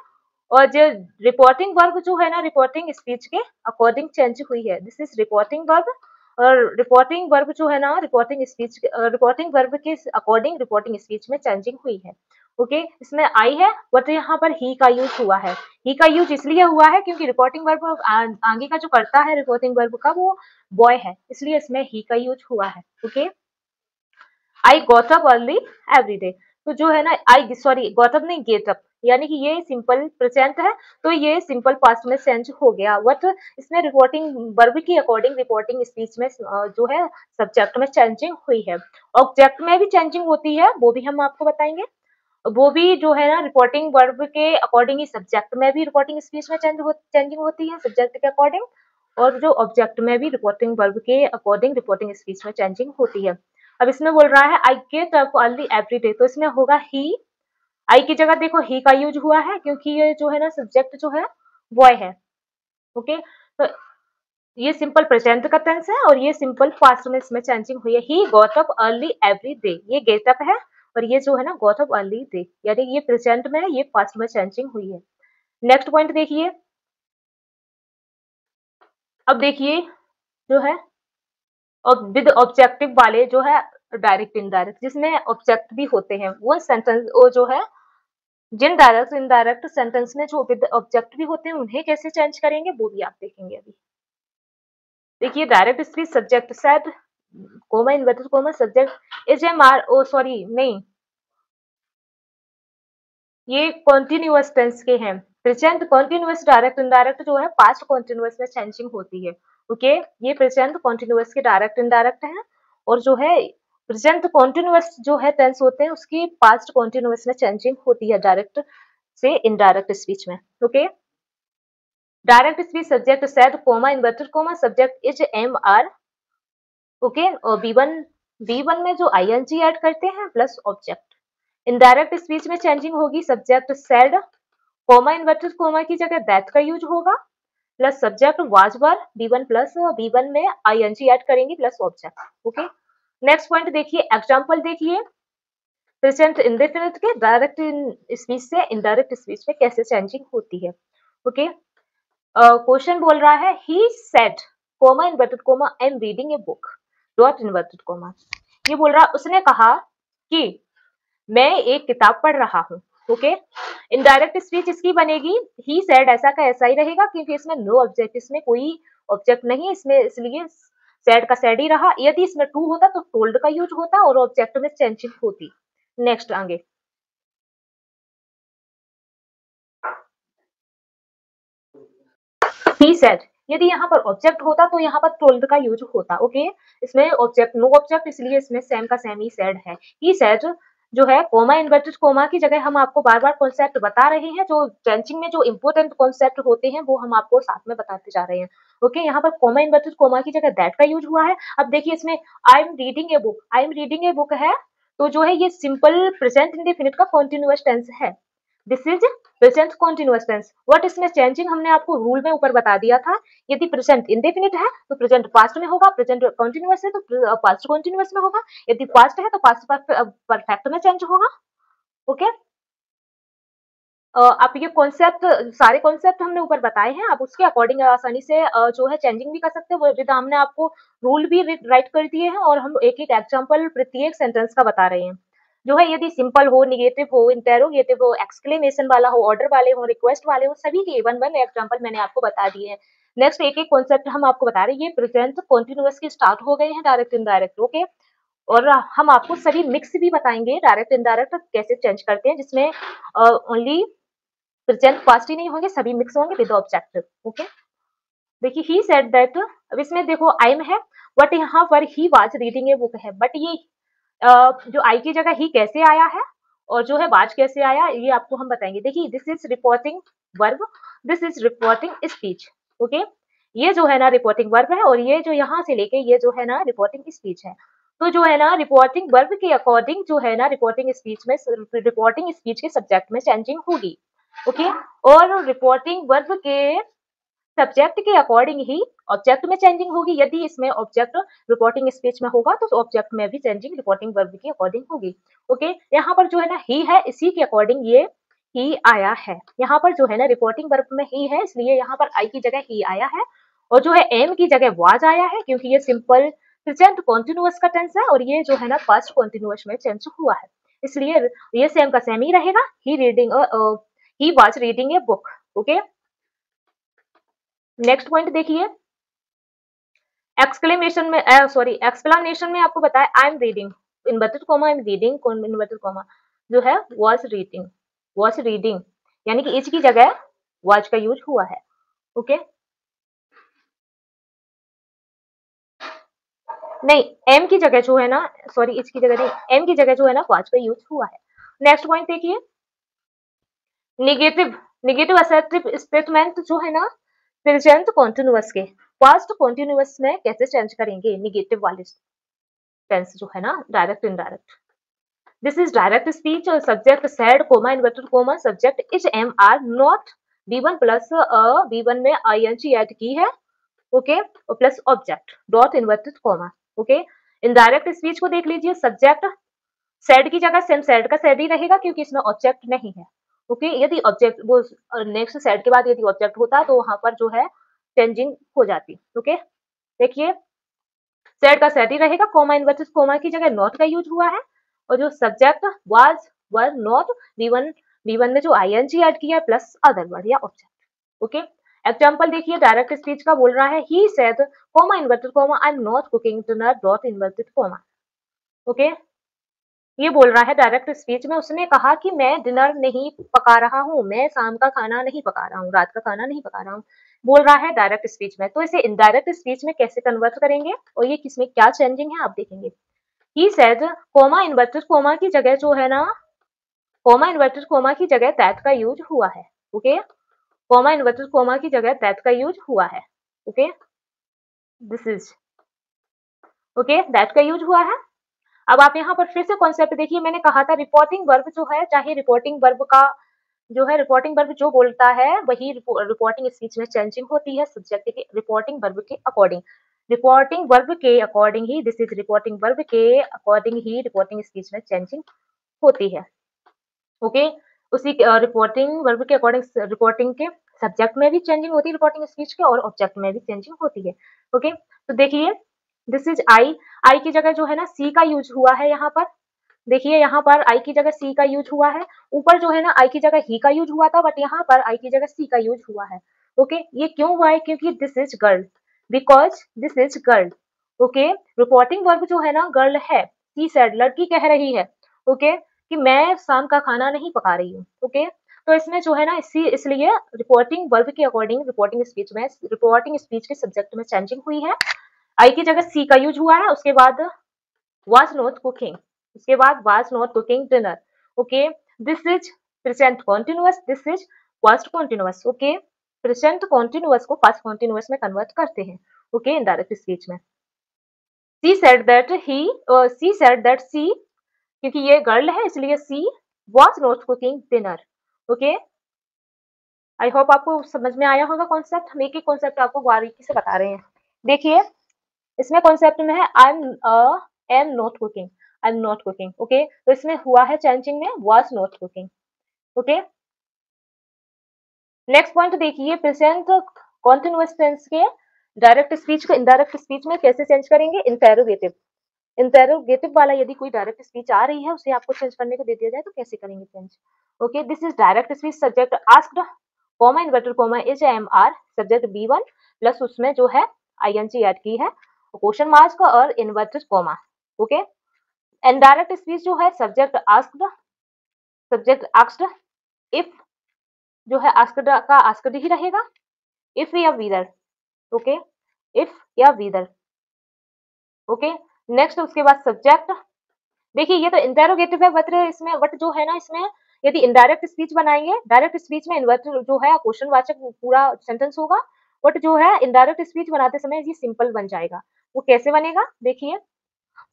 और जो रिपोर्टिंग वर्ब जो है ना रिपोर्टिंग स्पीच के अकॉर्डिंग चेंज हुई है, दिस इज रिपोर्टिंग वर्ब, और रिपोर्टिंग वर्ब जो है ना रिपोर्टिंग स्पीच, रिपोर्टिंग वर्ब के अकॉर्डिंग रिपोर्टिंग स्पीच में चेंजिंग हुई है। ओके, इसमें आई है बट यहाँ पर ही का यूज हुआ है। ही का यूज इसलिए हुआ है क्योंकि रिपोर्टिंग वर्ब आगे का जो करता है रिपोर्टिंग वर्ब का वो बॉय है, इसलिए इसमें ही का यूज हुआ है। ओके, आई got up early every day, तो जो है ना आई सॉरी गॉट अप नहीं गेट अप, यानी कि ये सिंपल प्रेजेंट है तो ये सिंपल पास्ट में चेंज हो गया, बट इसमें रिपोर्टिंग वर्ब की अकॉर्डिंग रिपोर्टिंग स्पीच में जो है सब्जेक्ट में चेंजिंग हुई है। ऑब्जेक्ट में भी चेंजिंग होती है, वो भी हम आपको बताएंगे, वो भी जो है ना रिपोर्टिंग वर्ब के अकॉर्डिंग ही सब्जेक्ट में भी रिपोर्टिंग स्पीच में चेंजिंग होती है सब्जेक्ट के अकॉर्डिंग, और जो ऑब्जेक्ट में भी रिपोर्टिंग वर्ब के अकॉर्डिंग रिपोर्टिंग स्पीच में चेंजिंग होती है। अब इसमें बोल रहा है आई get up early every day, तो इसमें होगा ही, आई की जगह देखो ही का यूज हुआ है क्योंकि ये जो है ना सब्जेक्ट जो है बॉय है। ओके, तो ये सिंपल प्रेजेंट का टेंस है और ये सिंपल पास्ट में इसमें चेंजिंग हुई है। He got up early every day, ये गेट अप है और ये जो है ना गॉट अप अर्ली डे, यानी ये प्रेजेंट में है, ये पास्ट में चेंजिंग हुई है। नेक्स्ट पॉइंट देखिए, अब देखिए जो है और विद ऑब्जेक्टिव वाले जो है डायरेक्ट इनडायरेक्ट, जिसमें ऑब्जेक्ट भी होते हैं, वो सेंटेंस वो जो है जिन डायरेक्ट इनडायरेक्ट सेंटेंस में जो विद ऑब्जेक्ट भी होते हैं उन्हें कैसे चेंज करेंगे वो भी आप देखेंगे अभी। देखिए direct speech subject said comma inverted comma subject is am are, oh sorry नहीं, ये कॉन्टिन्यूअस टेंस के हैं, प्रेजेंट कॉन्टिन्यूअस डायरेक्ट इनडायरेक्ट जो है पास्ट कॉन्टिन्यूअस में चेंजिंग होती है। ओके, ये प्रेजेंट कॉन्टिन्यूअस के डायरेक्ट इनडायरेक्ट है, और जो है प्रेजेंट कॉन्टिन्यूअस जो है टेंस होते हैं उसकी पास्ट कॉन्टिन्यूअस में चेंजिंग होती है डायरेक्ट से इनडायरेक्ट स्पीच में। Okay, direct speech subject said comma inverted comma subject is am are. Okay, और बी वन में जो आईएनजी ऐड करते हैं प्लस ऑब्जेक्ट। इनडायरेक्ट स्पीच में चेंजिंग होगी subject said comma inverted comma की जगह दैट का यूज होगा plus subject was were V one plus V one में आईएनजी ऐड करेंगे plus object. Okay, next point देखिए, एग्जांपल देखिए प्रेजेंट इंडेफिनिट के डायरेक्ट स्पीच से इनडायरेक्ट स्पीच में कैसे चेंजिंग होती है। ओके, क्वेश्चन बोल रहा है he said comma inverted comma I am reading a book dot inverted coma. ये बोल रहा उसने कहा कि मैं एक किताब पढ़ रहा हूँ। ओके, इनडायरेक्ट स्पीच इसकी बनेगी ही सेड, ऐसा का ऐसा ही रहेगा क्योंकि इसमें नो ऑब्जेक्ट, इसमें कोई ऑब्जेक्ट नहीं इसमें, इसलिए सेड का सेड ही रहा। यदि इसमें टू होता तो टोल्ड का यूज होता और ऑब्जेक्ट में चेंजिंग होती। नेक्स्ट आगे, ही सेड, यदि यहाँ पर ऑब्जेक्ट होता तो यहाँ पर टोल्ड का यूज होता। ओके, इसमें ऑब्जेक्ट नो ऑब्जेक्ट इसलिए इसमें सेम का सेम ही सेड है। ही सेड जो है कोमा इन्वर्टेड कोमा की जगह हम आपको बार बार कॉन्सेप्ट बता रहे हैं, जो टेंसिंग में जो इंपोर्टेंट कॉन्सेप्ट होते हैं वो हम आपको साथ में बताते जा रहे हैं। ओके, यहाँ पर कोमा इन्वर्टेड कोमा की जगह दैट का यूज हुआ है। अब देखिए इसमें I am reading a book, I am reading a book है तो जो है ये सिंपल प्रेजेंट इंडेफिनिट का कॉन्टिन्यूअस टेंस है। This is present continuous tense. What इसमें चेंजिंग हमने आपको रूल में ऊपर बता दिया था, यदि प्रेजेंट इंडेफिनिट है तो प्रेजेंट पास्ट में होगा, प्रेजेंट कॉन्टिन्यूअस है तो पास्ट कॉन्टिन्यूअस में होगा, यदि पास्ट है तो पास्ट परफेक्ट में चेंज होगा। ओके, आप ये कॉन्सेप्ट सारे कॉन्सेप्ट हमने ऊपर बताए हैं, आप उसके अकॉर्डिंग आसानी से जो है चेंजिंग भी कर सकते हो। विद हमने आपको रूल भी राइट कर दिए हैं और हम एक एक एग्जांपल प्रत्येक सेंटेंस का बता रहे हैं। जो है यदि सिंपल हो, निगेटिव हो, इंटेरोगेटिव हो, एक्सक्लेमेशन वाला हो, ऑर्डर वाले हो, रिक्वेस्ट वाले हो, सभी के वन वन एग्जाम्पल मैंने आपको बता दिए हैं। नेक्स्ट एक एक कॉन्सेप्ट हम आपको बता रहे हैं, ये प्रेजेंट कॉन्टिन्यूअस के स्टार्ट हो गए हैं डायरेक्ट इनडायरेक्ट। ओके, और हम आपको सभी मिक्स भी बताएंगे डायरेक्ट इनडायरेक्ट कैसे चेंज करते हैं, जिसमें ओनली प्रेजेंट पास्ट ही नहीं होंगे, सभी मिक्स होंगे विद ऑब्जेक्टिव। ओके, देखिए ही सेड दैट, अब इसमें देखो आई एम है बट यहाँ पर ही वाज रीडिंग ए बुक है, बट ये जो आई की जगह ही कैसे आया है और जो है वाज कैसे आया ये आपको हम बताएंगे। देखिए this is reporting verb, this is reporting speech. Okay, ये जो है ना रिपोर्टिंग वर्ब है और ये जो यहाँ से लेके ये जो है ना रिपोर्टिंग स्पीच है। तो जो है ना रिपोर्टिंग वर्ब के अकॉर्डिंग जो है ना रिपोर्टिंग स्पीच में, रिपोर्टिंग स्पीच के सब्जेक्ट में चेंजिंग होगी। ओके, और रिपोर्टिंग वर्ब के सब्जेक्ट के अकॉर्डिंग ही ऑब्जेक्ट में चेंजिंग होगी। यदि इसमें ऑब्जेक्ट रिपोर्टिंग स्पीच में होगा तो ऑब्जेक्ट में भी चेंजिंग रिपोर्टिंग वर्ब के अकॉर्डिंग होगी। ओके, यहाँ पर जो है ना ही है, इसी के अकॉर्डिंग ये ही आया है। यहाँ पर जो है ना रिपोर्टिंग वर्ब में ही है इसलिए यहाँ पर आई की जगह ही आया है, और जो है एम की जगह वाज आया है क्योंकि ये सिंपल प्रेजेंट कॉन्टिन्यूअस का टेंस है और ये जो है ना पास्ट कॉन्टिन्यूअस में चेंज हुआ है, इसलिए ये सेम का सेम ही रहेगा। He reading he was reading a book. Okay, next point देखिए, एक्सक्लेमेशन में सॉरी एक्सप्लेनेशन में आपको बताया I am reading inverted comma, I am reading inverted comma जो है वाज रीडिंग यानी कि इच की जगह वाज का यूज हुआ है। ओके, नहीं एम की जगह जो है ना, सॉरी इच की जगह नहीं, एम की जगह जो है ना वाज का यूज हुआ है। नेक्स्ट पॉइंट देखिए, निगेटिव निगेटिव असर्टिव स्टेटमेंट जो है ना प्रेजेंट कॉन्टिन्यूअस के पास्ट कॉन्टिन्यूअस में कैसे चेंज करेंगे, निगेटिव वाले टेंस जो है ना direct indirect. This is direct speech और subject said comma inverted comma subject is am are not V one plus V one में आईएनजी ऐड की है। ओके, और plus object dot inverted comma. Okay, indirect speech को देख लीजिए, सब्जेक्ट सैड की जगह सेम सैड का सैड ही रहेगा क्योंकि इसमें ऑब्जेक्ट नहीं है। ओके, यदि ऑब्जेक्ट वो नेक्स्ट सैड के बाद यदि ऑब्जेक्ट होता तो वहां पर जो है चेंजिंग हो जाती। ओके, देखिए सेड का सेड ही रहेगा, कोमा इन्वर्टेड कोमा की जगह नॉट का यूज हुआ है, और जो subject was were not V one में जो आईएनजी ऐड किया है प्लस अदर वर्ड या ऑब्जेक्ट। ओके, एग्जांपल देखिए, डायरेक्ट स्पीच का बोल रहा है he said comma inverted comma I am not cooking dinner dot inverted comma. Okay, ये बोल रहा है डायरेक्ट स्पीच में, उसने कहा कि मैं डिनर नहीं पका रहा हूँ, मैं शाम का खाना नहीं पका रहा हूँ, रात का खाना नहीं पका रहा हूँ, बोल रहा है डायरेक्ट स्पीच में। तो इसे इनडायरेक्ट स्पीच में कैसे कन्वर्ट करेंगे और ये किसमें क्या चेंजिंग है आप देखेंगे। ही सेड, कोमा इन्वर्टेड कोमा की जगह जो है ना, कोमा इन्वर्टेड कोमा की जगह दैट का यूज हुआ है। ओके, कोमा इन्वर्टेड कोमा की जगह दैट का यूज हुआ है। Okay, this is okay, that का यूज हुआ है। अब आप यहाँ पर फिर से कॉन्सेप्ट देखिए, मैंने कहा था रिपोर्टिंग वर्ब जो है, चाहे रिपोर्टिंग वर्ब का जो है, रिपोर्टिंग वर्ब जो बोलता है वही रिपोर्टिंग स्पीच में चेंजिंग होती है सब्जेक्ट के रिपोर्टिंग वर्ब के अकॉर्डिंग। रिपोर्टिंग वर्ब के according he, this is reporting verb के अकॉर्डिंग ही रिपोर्टिंग स्पीच में चेंजिंग होती है। ओके, उसी रिपोर्टिंग वर्ब के अकॉर्डिंग रिपोर्टिंग के सब्जेक्ट में भी चेंजिंग होती है रिपोर्टिंग स्पीच के, और ऑब्जेक्ट में भी चेंजिंग होती है। ओके, तो देखिए दिस इज आई, आई की जगह जो है ना सी का यूज हुआ है यहाँ पर। देखिए यहाँ पर आई की जगह सी का यूज हुआ है, ऊपर जो है ना आई की जगह ही का यूज हुआ था, बट यहाँ पर आई की जगह सी का यूज हुआ है। ओके, ये क्यों हुआ है, क्योंकि this is girl, because this is girl. Okay, reporting verb जो है ना गर्ल है, सी सेड लड़की कह रही है। ओके, कि मैं शाम का खाना नहीं पका रही हूँ। ओके, तो इसमें जो है ना इसी इसलिए रिपोर्टिंग वर्ब के अकॉर्डिंग रिपोर्टिंग स्पीच में, रिपोर्टिंग स्पीच के सब्जेक्ट में चेंजिंग हुई है। आई की जगह सी का यूज हुआ है, उसके बाद was not cooking, उसके बाद was not cooking dinner। Okay, this is present continuous, this is past continuous. Okay, present continuous को पास्ट कॉन्टिन्यूअस में कन्वर्ट करते हैं। ओके, इनडायरेक्ट स्पीच में she said that he, she said that she, क्योंकि ये girl है इसलिए she was not cooking dinner। Okay, I hope आपको समझ में आया होगा कॉन्सेप्ट, हम एक एक कॉन्सेप्ट आपको बारीकी से बता रहे हैं। देखिए इसमें कॉन्सेप्ट में है I am not cooking, I am not cooking. Okay, तो इसमें हुआ है चेंजिंग में was not cooking. Okay, next point देखिए, प्रेजेंट कॉन्टिन्यूअस टेंस के डायरेक्ट स्पीच को इनडायरेक्ट स्पीच में कैसे चेंज करेंगे। इंटेरोगेटिव, इंटेरोगेटिव वाला यदि कोई डायरेक्ट स्पीच आ रही है उसे आपको चेंज करने को दे दिया जाए तो कैसे करेंगे change. Okay, this is direct speech, subject asked, comma inverted comma is am are, subject B1 plus उसमें जो है ING ऐड की है, क्वेश्चन मार्क और inverted comma. Okay, indirect speech जो है subject asked, subject asked, if जो है आस्क्ड का आस्क्ड ही रहेगा, इफ या वीदर। ओके, इफ या वीदर। ओके, नेक्स्ट उसके बाद सब्जेक्ट, देखिए ये तो इंटेरोगेटिव है, बट इसमें बट जो है ना इसमें यदि इनडायरेक्ट स्पीच बनाएंगे, डायरेक्ट स्पीच में इन्वर्टेड जो है क्वेश्चन वाचक पूरा सेंटेंस होगा, बट जो है इनडायरेक्ट स्पीच बनाते समय ये सिंपल बन जाएगा। वो कैसे बनेगा देखिए,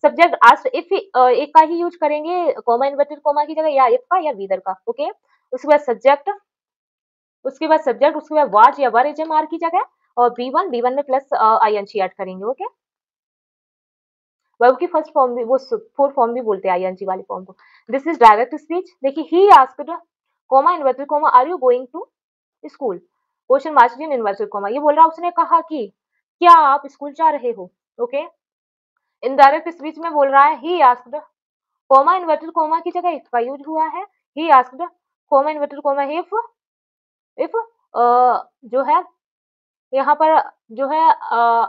सब्जेक्ट आस्क्ड इफ एक का ही यूज करेंगे, कॉमा इन्वर्टेड कॉमा की जगह, या इफ का या वीदर का। ओके, उसके बाद सब्जेक्ट, उसके बाद सब्जेक्ट, उसके बाद वाज या वर एजएमआर की जगह, और B1 में प्लस ING ऐड करेंगे। ओके, वर्ब की फर्स्ट फॉर्म भी वो फोर फॉर्म भी बोलते हैं ING वाली फॉर्म को। This is direct speech. देखिए he asked, comma inverted comma are you going to school, question mark in inverted comma, ये बोल रहा है उसने कहा कि क्या आप स्कूल जा रहे हो। ओके, इनडायरेक्ट स्पीच में बोल रहा है he asked, comma inverted comma की जगह इफ का यूज हुआ है, he asked, comma inverted comma if जो है यहाँ पर जो है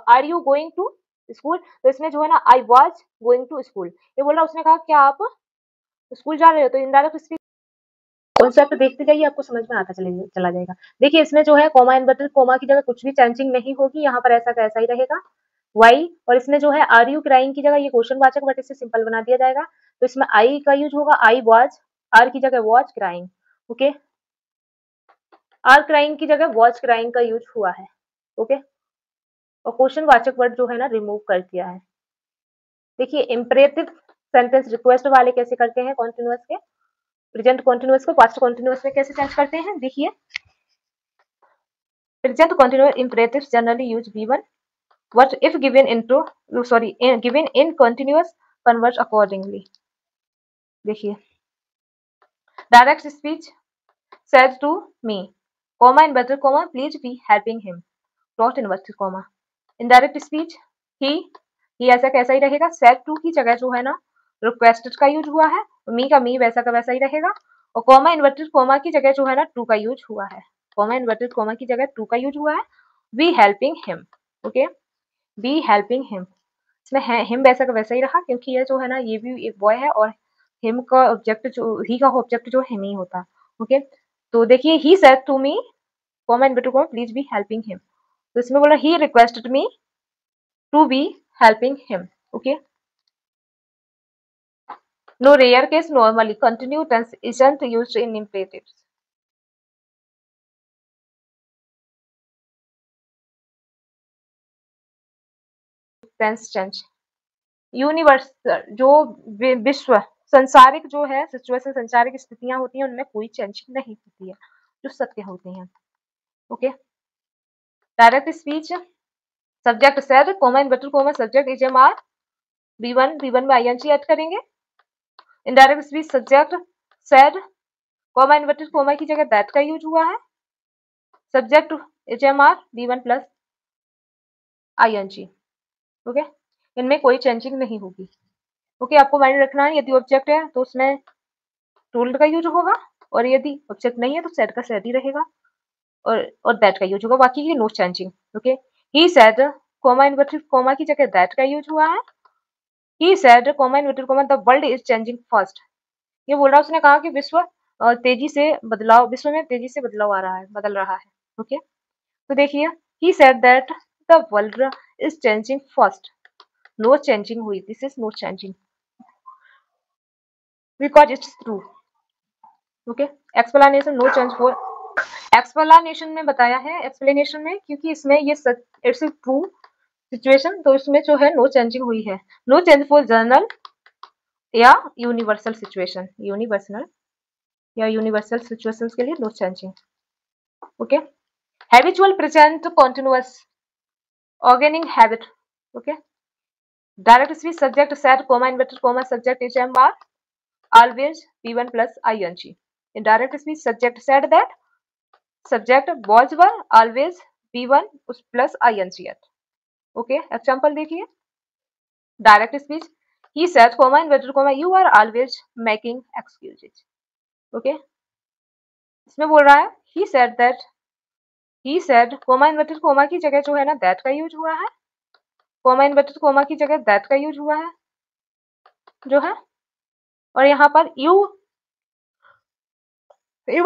are you going to school, तो इसमें जो है ना I was going to school, ये बोल रहा उसने कहा क्या आप स्कूल जा रहे हो, तो इनडायरेक्ट स्पीच कॉन्सेप्ट देखते जाइए आपको समझ में आता चला जाएगा। देखिए इसमें जो है कॉमा इन्वर्टेड कॉमा की जगह कुछ भी चेंजिंग नहीं होगी, यहाँ पर ऐसा का ऐसा ही रहेगा वाई, और इसमें जो है आर यू क्राइंग की जगह ये क्वेश्चन वाचक, बट इसे सिंपल बना दिया जाएगा, तो इसमें आई का यूज होगा, आई वाज, आर की जगह was crying. Okay, are crying की जगह वाज क्राइंग का यूज हुआ है। ओके, और क्वेश्चन वाचक वर्ड जो है ना रिमूव कर दिया है। देखिए इंपरेटिव सेंटेंस रिक्वेस्ट वाले कैसे करते हैं, कॉन्टिन्यूअस के प्रेजेंट कॉन्टिन्यूअस को पास्ट कॉन्टिन्यूअस में कैसे चेंज करते हैं। देखिए present continuous imperatives generally use B1 what if given into given in continuous converts accordingly। देखिए direct speech said to me, comma inverted comma please be helping him, not inverted comma। Indirect speech ही ऐसा कैसा ही रहेगा, said to की जगह जो है ना रिक्वेस्टेड का यूज हुआ है, मी का मी वैसा का वैसा ही रहेगा, और कॉमा इन्वर्टेड कॉमा की जगह जो है ना टू का यूज हुआ है, कॉमा इन्वर्टेड कॉमा की जगह टू का यूज हुआ है, B helping him. Okay, B helping him, इसमें हिम वैसा का वैसा ही रहा, क्योंकि ये जो है ना ये भी एक बॉय है और हिम का ऑब्जेक्ट जो ही का ऑब्जेक्ट जो हिम ही होता। ओके, तो देखिए he said to me comma in between comma please be helping him, तो इसमें बोला he requested me to be helping him. Okay, no rare case normally continue tense isn't used in imperatives। Tense change universal जो विश्व संसारिक जो है situation संसारिक स्थितियां होती हैं उनमें कोई चेंजिंग नहीं होती है जो सत्य होती हैं। Okay, direct speech subject said comma inverted comma subject is am are V one में आईएनजी ऐड करेंगे। Indirect speech subject said comma inverted comma की जगह दैट का यूज हुआ है, subject is am are V one plus ING. Okay, इनमें कोई changing नहीं होगी। ओके, आपको माइंड रखना है यदि ऑब्जेक्ट है तो उसमें टूल्ड का यूज होगा, और यदि ऑब्जेक्ट नहीं है तो सेड का सेड ही रहेगा, और दैट का यूज होगा, बाकी की no changing. Okay, he said comma inverted comma की जगह दैट का यूज हुआ है। He said comma inverted comma the world is changing fast, ये बोल रहा है उसने कहा कि विश्व तेजी से बदलाव विश्व में तेजी से बदलाव आ रहा है, बदल रहा है। ओके, तो देखिए he said that the world is changing fast, no changing हुई, this is no changing because it's true. Okay, explanation no change for explanation में बताया है, एक्सप्लेनेशन में क्योंकि इसमें ये इट्स ट्रू सिचुएशन, तो इसमें जो है नो चेंजिंग हुई है। नो चेंज फॉर जनरल या यूनिवर्सल सिचुएशन, यूनिवर्सल या यूनिवर्सल सिचुएशंस के लिए no changing. Okay, habitual present continuous organic habit. Okay, direct speech subject said comma inverted comma subject is am are always b1 plus ing। in direct speech subject said that subject was were always b1 plus ing at। Okay, example देखिए, direct speech he said comma inverted comma you are always making excuses। Okay, इसमें बोल रहा है he said that he said comma inverted comma की जगह जो है ना that का यूज हुआ है, comma inverted comma की जगह that का यूज हुआ है जो है, और यहाँ पर you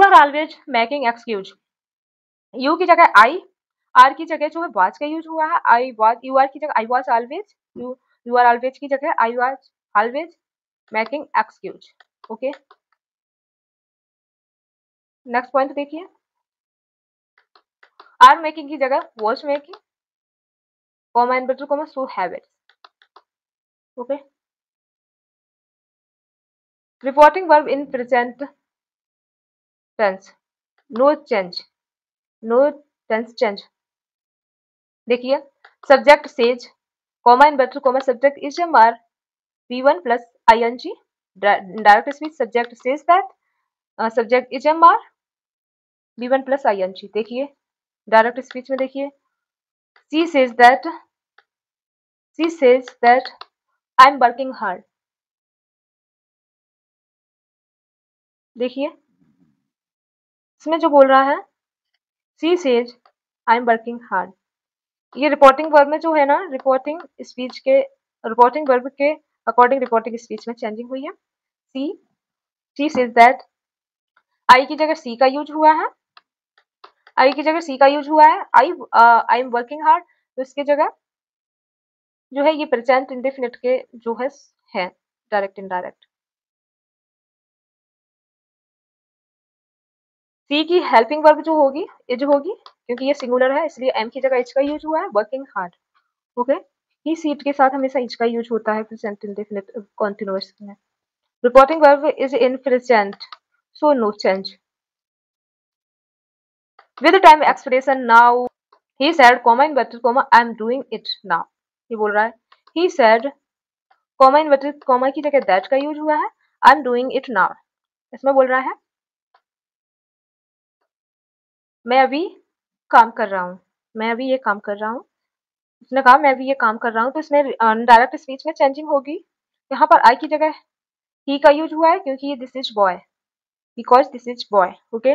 are always making excuse, you की जगह आई, आर की जगह जो है वाज का यूज हुआ है, आई वाज, यू आर की जगह I was always, you are always की जगह I was always making excuse. Okay, next point देखिए, आर मेकिंग की जगह वाज मेकिंग, कॉमा एंड बटल comma so habits. Okay, reporting verb in present tense no change, no tense change. देखिए, subject says comma एंड बटल comma subject is am are v1 plus ing, direct speech subject says that subject is mr v1 plus ing। देखिए direct speech में देखिए, she says that I'm working hard। देखिए इसमें जो बोल रहा है she says I'm working hard, ये रिपोर्टिंग वर्ब में जो है ना, रिपोर्टिंग स्पीच के रिपोर्टिंग वर्ब के अकॉर्डिंग रिपोर्टिंग स्पीच में चेंजिंग हुई है। she says that आई की जगह सी का यूज हुआ है, आई की जगह सी का यूज हुआ है, आई एम वर्किंग हार्ड, तो इसकी जगह जो है ये प्रेजेंट इंडेफिनिट के जो है डायरेक्ट इनडायरेक्ट। सी की हेल्पिंग वर्ब जो होगी इज होगी, क्योंकि ये सिंगुलर है इसलिए एम की जगह इज का यूज हुआ है, वर्किंग हार्ड। ओके, ही सीट के साथ हमेशा इज का यूज होता है प्रेजेंट इंडेफिनिट कॉन्टिन्यूअस में। Reporting verb is in present so no change. With time expression now, he said comma inverted comma I am doing it now, ये बोल रहा है he said comma inverted comma की जगह that का use हुआ है, आई am doing it now, इसमें बोल रहा है मैं अभी काम कर रहा हूँ, मैं अभी ये काम कर रहा हूँ, उसने कहा मैं अभी ये काम कर रहा हूँ, तो इसमें डायरेक्ट स्पीच में चेंजिंग होगी। यहाँ पर आई की जगह ही का यूज हुआ है क्योंकि ये this is boy, because this is boy. Okay,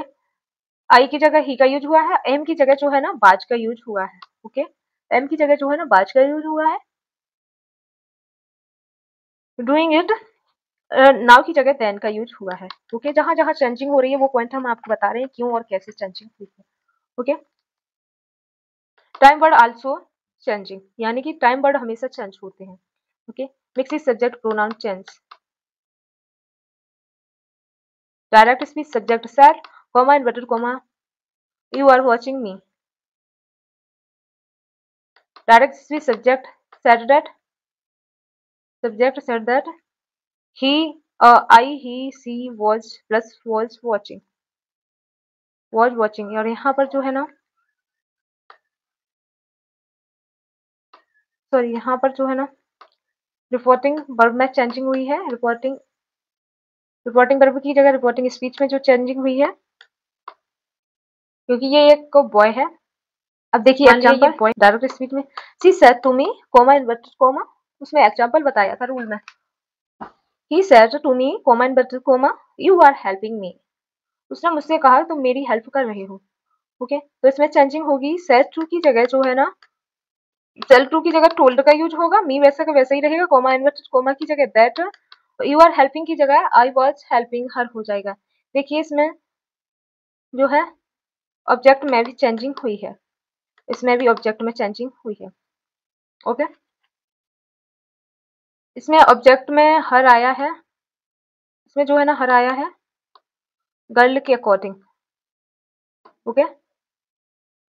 I की जगह ही का यूज हुआ है, एम की जगह जो है ना बाज का यूज हुआ है। ओके, एम की जगह जो है ना बाज का यूज हुआ है, डूइंग इट नाउ की जगह देन का यूज हुआ है। ओके, जहां जहां चेंजिंग हो रही है वो पॉइंट हम आपको बता रहे हैं क्यों और कैसे चेंजिंग हुई है। Okay, time word also changing, यानी कि टाइम वर्ड हमेशा चेंज होते हैं। Okay, mix subject pronoun change, direct speech subject sir, comma inverted comma, you are watching me, direct speech subject said that, subject said that, he I he she was plus was watching। और यहाँ पर जो है ना, sorry यहाँ पर जो है ना रिपोर्टिंग वर्ब में चेंजिंग हुई है। रिपोर्टिंग वर्ब की जगह रिपोर्टिंग स्पीच में जो चेंजिंग हुई है, क्योंकि ये एक बॉय है। अब देखिए एग्जांपल, बॉय डायरेक्ट स्पीच में she said to me, comma inverted comma, उसमें एग्जांपल बताया था रूल में, he said to me, comma inverted comma, you are helping me, उसने मुझसे कहा तुम मेरी हेल्प कर रहे हो। ओके, तो इसमें चेंजिंग होगी, सेड टू की जगह जो है ना, सेल टू की जगह टोल्ड का यूज होगा, मी वैसा का वैसा ही रहेगा, कॉमा इन्वर्टेड कॉमा की जगह दैट, यू आर हेल्पिंग की जगह आई वाज हेल्पिंग हर हो जाएगा। देखिए इसमें जो है ऑब्जेक्ट में भी चेंजिंग हुई है, इसमें भी ऑब्जेक्ट में चेंजिंग हुई है। ओके, इसमें ऑब्जेक्ट में हर आया है, इसमें जो है ना हर आया है गर्ल के according. Okay,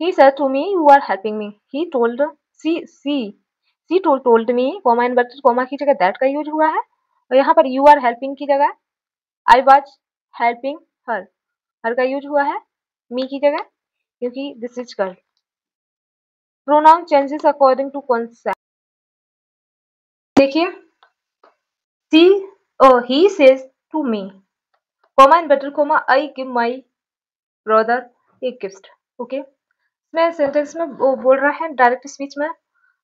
he said to me you are helping me, he told she told me, comma inverted comma की जगह दैट का यूज हुआ है, और यहाँ पर you are helping की जगह I was helping her, हर का यूज हुआ है मी की जगह, क्योंकि this is girl. Pronoun changes according to concept, देखिए she he says to me, comma inverted comma, I give my brother a gift. Okay, इसमें सेंटेंस में वो बोल रहा है डायरेक्ट स्पीच में,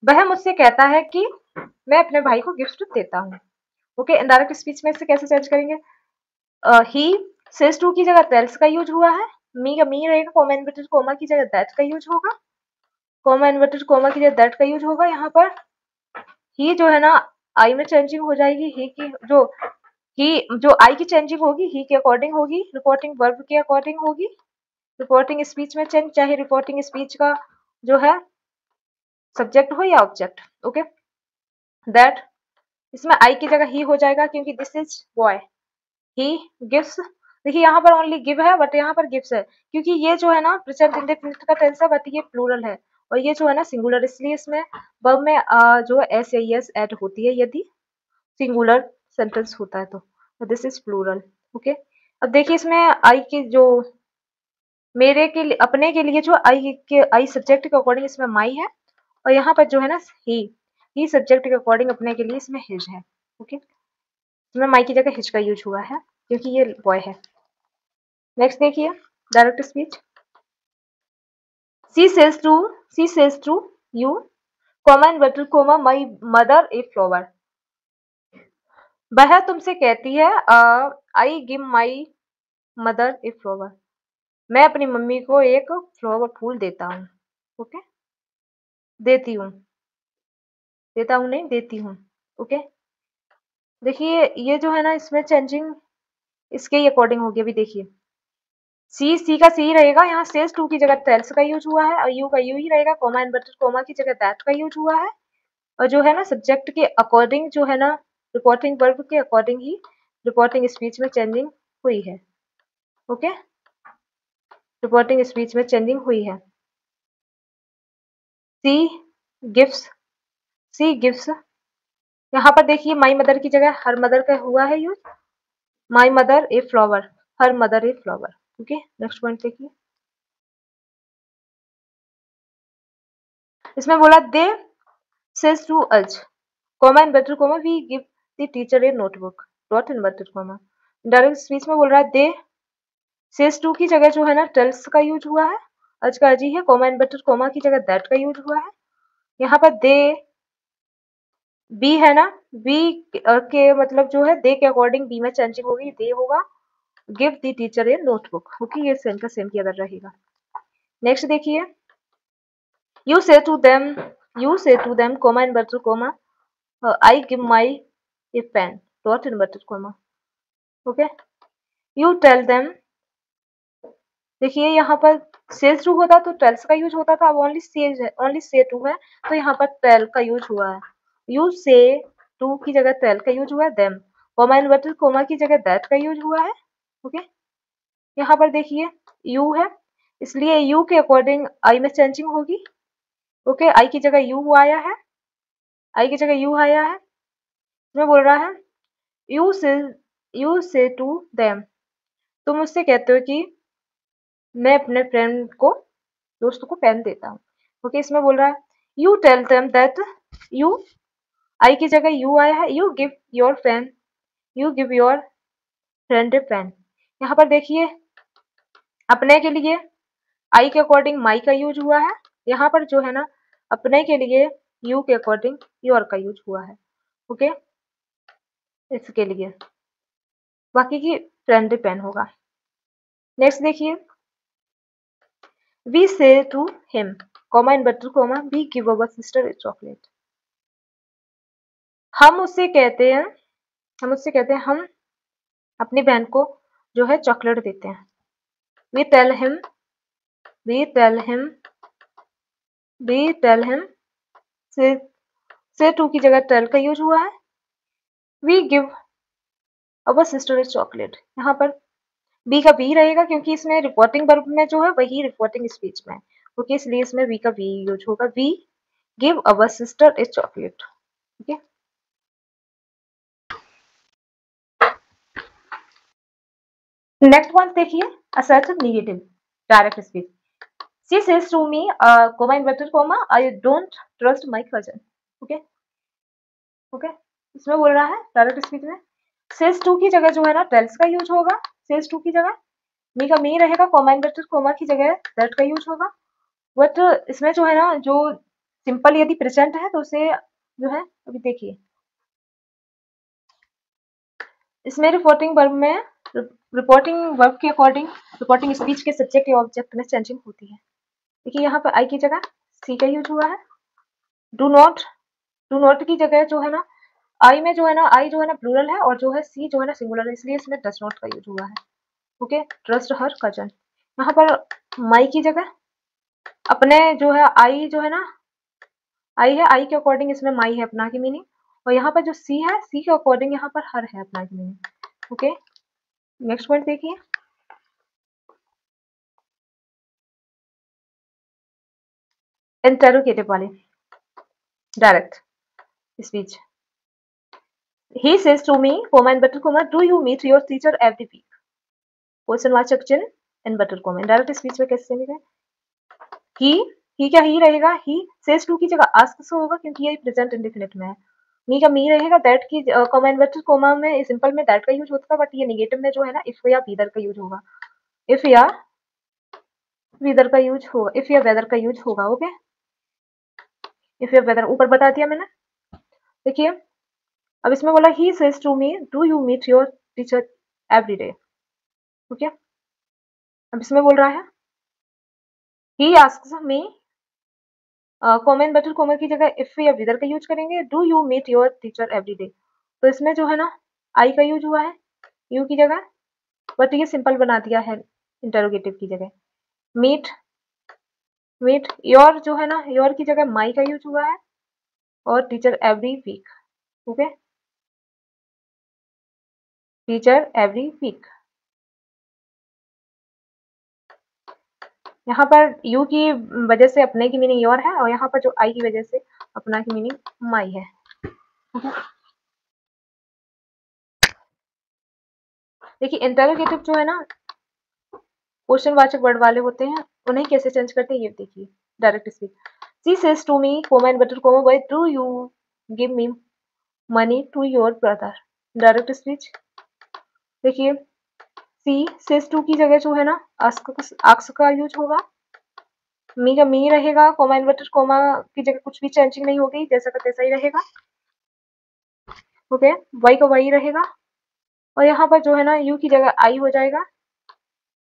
वह मुझसे कहता है कि मैं अपने भाई को गिफ्ट देता हूँ। ओके, डायरेक्ट स्पीच में इसे कैसे चेंज करेंगे, ही सेज टू की जगह टेल्स का यूज हुआ है, मी का मी रहेगा, कॉमा इन्वर्टेड कॉमा की जगह दैट का यूज होगा, कॉमा इन्वर्टेड कॉमा की जगह दैट का यूज होगा। यहाँ पर ही जो है ना आई में चेंजिंग हो जाएगी, ही जो आई की चेंजिंग होगी ही के अकॉर्डिंग होगी, रिपोर्टिंग वर्ब के अकॉर्डिंग होगी, रिपोर्टिंग स्पीच में चेंज, चाहे रिपोर्टिंग स्पीच का जो है सब्जेक्ट हो या ऑब्जेक्ट। ओके, दैट इसमें आई की जगह ही हो जाएगा, क्योंकि this is boy, he gives, देखिए यहाँ पर ओनली गिव है बट यहाँ पर गिव्स है, क्योंकि ये जो है ना प्रेजेंट इंडेफिनिट का टेंस है बट ये प्लूरल है, और ये जो है ना सिंगुलर, इसलिए इसमें वर्ब में जो एस या एस ऐड होती है यदि सिंगुलर सेंटेंस होता है तो दिस इज प्लूरल। ओके, अब देखिए इसमें आई की जो मेरे के लिए, अपने के लिए जो आई सब्जेक्ट के अकॉर्डिंग इसमें माई है, और यहाँ पर जो है ना ही सब्जेक्ट के अकॉर्डिंग अपने के लिए इसमें हिज है। ओके, इसमें माई की जगह हिज का यूज हुआ है क्योंकि ये बॉय है। नेक्स्ट देखिए direct speech, she says to you, comma inverted comma, my mother a flower, वह तुमसे कहती है I give my mother a flower, मैं अपनी मम्मी को एक फ्लावर फूल देता हूँ। ओके, देती हूँ, देता हूँ नहीं देती हूँ। ओके, देखिए ये जो है ना इसमें चेंजिंग इसके ही अकॉर्डिंग होगी। अभी देखिए सी का सी रहेगा, यहाँ सेज टू की जगह टेल्स का यूज हुआ है, और यू का यू ही रहेगा, कॉमा इन्वर्टेड कॉमा की जगह दैट का यूज हुआ है, और जो है ना सब्जेक्ट के अकॉर्डिंग जो है ना रिपोर्टिंग वर्ब के अकॉर्डिंग ही रिपोर्टिंग स्पीच में चेंजिंग हुई है। ओके, रिपोर्टिंग स्पीच में चेंजिंग हुई है। सी गिव्स, सी गिव्स, यहाँ पर देखिए माई मदर की जगह हर मदर का हुआ है use, my mother a flower, her mother a flower. Okay, next point देखिए, इसमें बोला they says to us, comma inverted comma, we give the teacher a notebook, dot inverted comma. Direct speech में बोल रहा है दे सेज टू की जगह जो है ना टेल्स का यूज हुआ है, आज का अजी है, कॉमा इन्वर्टेड कॉमा की जगह दैट का यूज हुआ है। यहाँ पर दे बी है ना, बी के मतलब जो है दे के अकॉर्डिंग बी में चेंजिंग होगी, दे होगा give the teacher a notebook. Okay, ये सेम का सेम की अदर रहेगा। नेक्स्ट देखिए, you say to them comma inverted comma, I give my a pen, dot inverted comma. Okay, you tell them, देखिए यहाँ per phase to होता तो tales का यूज होता था, अब ओनली सेज है, ओनली से टू है, तो यहाँ पर टेल का यूज हुआ है। यू से टू की जगह टेल का यूज हुआ है, देम कोमा इन्वर्टेड कोमा की जगह दैट का यूज हुआ है। ओके, यहाँ पर देखिए यू है, इसलिए यू के अकॉर्डिंग आई में चेंजिंग होगी। ओके, आई की जगह यू आया है, आई की जगह यू आया है, मैं बोल रहा है यू से टू देम, तुम उससे कहते हो कि मैं अपने फ्रेंड को, दोस्तों को पेन देता हूँ। ओके, इसमें बोल रहा है you tell them that you, I की जगह यू आया है, you give your friend, you give your friend a pen. यहाँ पर देखिए अपने के लिए आई के अकॉर्डिंग माई का यूज हुआ है, यहाँ पर जो है ना अपने के लिए यू के अकॉर्डिंग योर का यूज हुआ है। ओके, इसके लिए बाकी की फ्रेंड ए पेन होगा। नेक्स्ट देखिए, we say to him comma inverted comma we give our sister a chocolate, हम उससे कहते हैं, हम अपनी बहन को जो है चॉकलेट देते हैं। We tell him, we tell him, we tell him, say to की जगह टेल का यूज हुआ है। We give our sister a chocolate, यहाँ पर बी का बी रहेगा क्योंकि इसमें रिपोर्टिंग वर्ब में जो है वही रिपोर्टिंग स्पीच में है। ओके, इसलिए इसमें वी का बी यूज होगा। We give our sister a chocolate. Okay, next one देखिए, assertive negative direct speech. She says to me, comma inverted comma, I don't trust my cousin. Okay, okay, इसमें बोल रहा है direct speech में says to की जगह जो है ना टेल्स का यूज होगा, says to की जगह मी का मी रहेगा, comma inverted comma की जगह that का यूज होगा। बट इसमें जो है ना जो सिंपल यदि प्रेजेंट है तो उसे जो है अभी देखिए इसमें रिपोर्टिंग वर्ब में, रिपोर्टिंग वर्ब के अकॉर्डिंग रिपोर्टिंग स्पीच के सब्जेक्ट या ऑब्जेक्ट में चेंजिंग होती है। देखिए यहाँ पर आई की जगह सी का यूज हुआ है। डू नॉट, डू नॉट की जगह जो है ना आई में जो है ना आई जो है ना प्लूरल है और जो है सी जो है ना सिंगुलर है, इसलिए इसमें डज नॉट का यूज हुआ है। ओके, ट्रस्ट हर कजन, यहाँ पर माई की जगह अपने जो है आई जो है ना आई है, आई के अकॉर्डिंग इसमें माई है अपना की मीनिंग, और यहाँ पर जो सी है सी के अकॉर्डिंग यहाँ पर हर है अपना की मीनिंग। ओके, नेक्स्ट पॉइंट देखिए, इंटेरोगेटिव वाले direct speech. He says to me, comma in button comma, do you meet your teacher every week? क्वेश्चनवाचक चिन्ह in butter comma, direct speech में कैसे लिखेंगे? ही क्या ही रहेगा, ही सेज टू की जगह आस्क से होगा क्योंकि ये प्रेजेंट इंडेफिनिट में है। मी का मी रहेगा, दैट की कॉमा इन्वर्टेड कॉमा में सिंपल में दैट का यूज होता है, बट ये नेगेटिव में जो है ना इफ या बीदर का यूज होगा, इफ या बीदर का यूज होगा, इफ या वेदर का यूज होगा। ओके, इफ या वेदर ऊपर बता दिया मैंने। देखिए अब इसमें बोला he says to me, do you meet your teacher every day. Okay, अब इसमें बोल रहा है he asks me, comma inverted comma की जगह इफ या विदर का यूज करेंगे, do you meet your teacher every day, तो इसमें जो है ना आई का यूज हुआ है यू की जगह, बट ये सिंपल बना दिया है इंटरोगेटिव की जगह। मीट, मीट योर जो है ना योर की जगह माई का यूज हुआ है, और teacher every week. Okay, teacher every week, यहाँ पर यू की वजह से अपने की मीनिंग योर है, और यहाँ पर जो आई की वजह से अपना की मीनिंग माई है। देखिए इंटरोगेटिव जो है ना क्वेश्चनवाचक वर्ड वाले होते हैं, उन्हें कैसे चेंज करते हैं ये देखिए, direct speech. She says to me, comma inverted comma, why do you give me money to your brother, direct speech. देखिए सी सेज टू की जगह जो है ना आस्क का यूज होगा, मी का मी रहेगा, कोमा इन बटर कोमा की जगह कुछ भी चेंजिंग नहीं होगी, जैसा का तैसा ही रहेगा। ओके, वाई का वाई रहेगा, और यहाँ पर जो है ना यू की जगह आई हो जाएगा,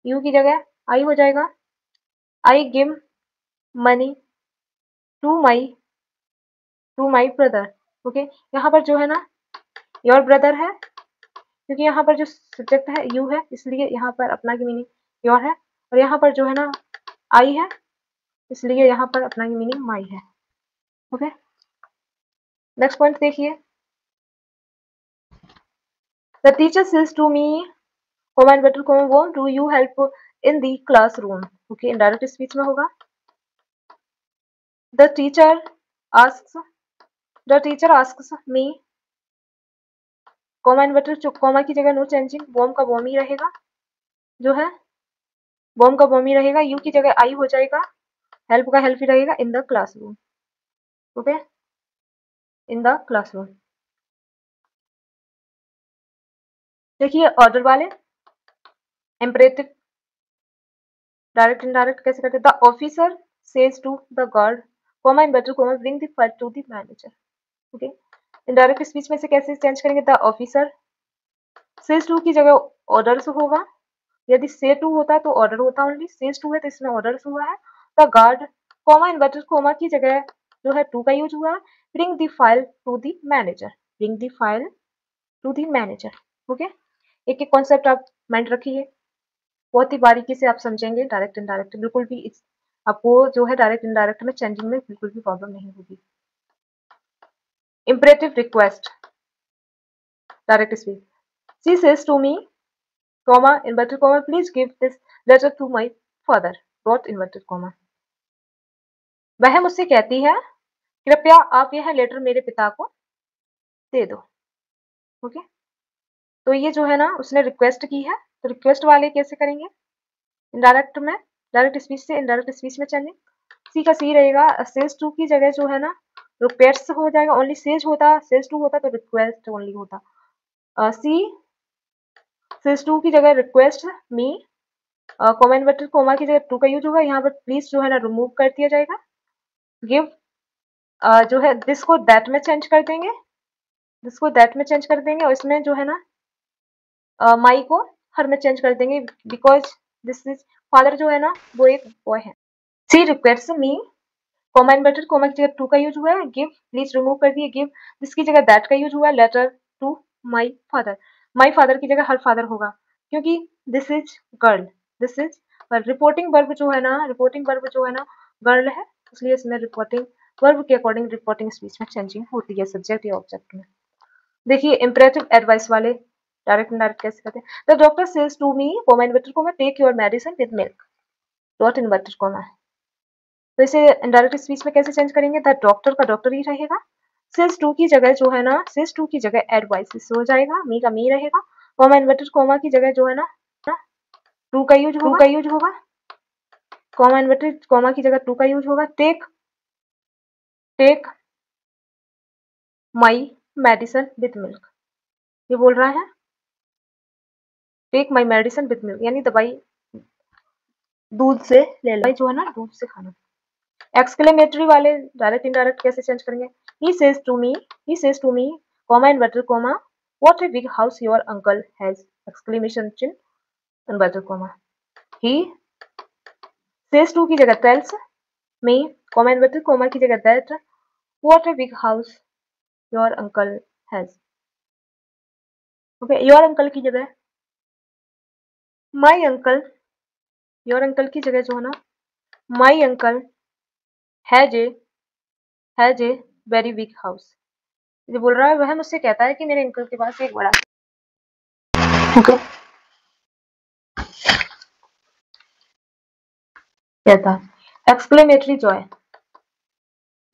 यू की जगह आई हो जाएगा, I give money to my brother. Okay, यहाँ पर जो है ना योर ब्रदर है, क्योंकि यहाँ पर जो सब्जेक्ट है यू है, इसलिए यहाँ पर अपना की मीनिंग योर है, और यहाँ पर जो है ना आई है, इसलिए यहाँ पर अपना की मीनिंग माई है। ओके, नेक्स्ट पॉइंट देखिए, the teacher says to me comma better comma वो do you help in the classroom. Okay, indirect speech में होगा the teacher asks, the teacher asks me comma inverted comma की जगह no changing, whom का whom ही रहेगा, जो है वॉम का वॉम ही रहेगा, यू की जगह आई हो जाएगा, हेल्प का हेल्प ही रहेगा, in the classroom. Okay, in the classroom. देखिए ऑर्डर वाले इम्परेटिव डायरेक्ट इनडायरेक्ट कैसे करते हैं, the officer says to the guard comma inverted comma bring the file to the manager. Okay, indirect speech में से कैसे चेंज करेंगे, द ऑफिसर सेज टू की जगह ऑर्डर्स होगा, यदि से टू होता है तो ऑर्डर होता है ओनली, सेज टू है तो इसमें ऑर्डर्स हुआ है, the guard comma inverted comma की जगह जो है टू का यूज हुआ है, bring the file to the manager, bring the file to the manager. Okay, एक एक कॉन्सेप्ट आप माइंड रखिए, बहुत ही बारीकी से आप समझेंगे, डायरेक्ट इनडायरेक्ट बिल्कुल भी आपको जो है डायरेक्ट इनडायरेक्ट में चेंजिंग में बिल्कुल भी प्रॉब्लम नहीं होगी। Imperative request direct speech, she says to me comma inverted comma please give this letter to my father dot inverted comma, वह मुझसे कहती है कृपया आप यह लेटर मेरे पिता को दे दो। ओके, तो ये जो है ना उसने रिक्वेस्ट की है, तो रिक्वेस्ट वाले कैसे करेंगे, इनडायरेक्ट में, डायरेक्ट स्पीच से इनडायरेक्ट स्पीच में चलेंगे, सी का सी रहेगा, सेज टू की जगह जो है ना रिक्वेस्ट हो जाएगा, ओनली सेज होता, सेज टू होता तो रिक्वेस्ट ओनली होता, सी सेज टू की जगह request me comma inverted comma की जगह टू का यूज होगा, यहाँ पर प्लीज जो है ना रिमूव कर दिया जाएगा, गिव जो है दिस को दैट में चेंज कर देंगे, दिस को दैट में चेंज कर देंगे, और इसमें जो है ना माई को हर में चेंज कर देंगे, बिकॉज दिस इज फादर जो है ना वो एक बॉय है। She request me comma inverted comma की जगह टू का यूज हुआ है, गिव प्लीज रिमूव कर दिए, गिव दिस की जगह दैट का यूज हुआ है, letter to my father, my father की जगह हर फादर होगा, क्योंकि this is girl, this is reporting verb जो है ना, रिपोर्टिंग वर्ब जो है ना गर्ल है, इसलिए इसमें रिपोर्टिंग वर्ब के अकॉर्डिंग रिपोर्टिंग स्पीच में चेंजिंग होती है सब्जेक्ट या ऑब्जेक्ट में। देखिए इंपरेटिव एडवाइस वाले डायरेक्ट इनडायरेक्ट कैसे करते हैं, the doctor says to me comma inverted comma take your medicine with milk dot inverted comma, तो इसे इनडायरेक्ट स्पीच में कैसे चेंज करेंगे, द डॉक्टर का डॉक्टर ही रहेगा, सेज टू की जगह जो है ना सेज टू की जगह एडवाइस हो जाएगा, मी का मी रहेगा, कॉमा इन्वर्टेड कॉमा की जगह जो है ना टू का यूज होगा, कॉमा इन्वर्टेड कॉमा की जगह टू का यूज होगा, take take my medicine with milk, ये बोल रहा है take my medicine with milk, यानी दवाई दूध से ले लो, जो है ना दूध से खाना। एक्सक्लेमेटरी वाले डायरेक्ट इनडायरेक्ट कैसे चेंज करेंगे, he says to me comma inverted comma what a big house your uncle has exclamation chin inverted comma, he says to की जगह tells me comma inverted comma की जगह that what a big house your uncle has, okay your uncle की जगह my uncle, your uncle की जगह जो है ना my uncle has a very big house, ये बोल रहा है वह मुझसे कहता है कि मेरे अंकल के पास एक बड़ा okay कहता है। Exclamatory Joy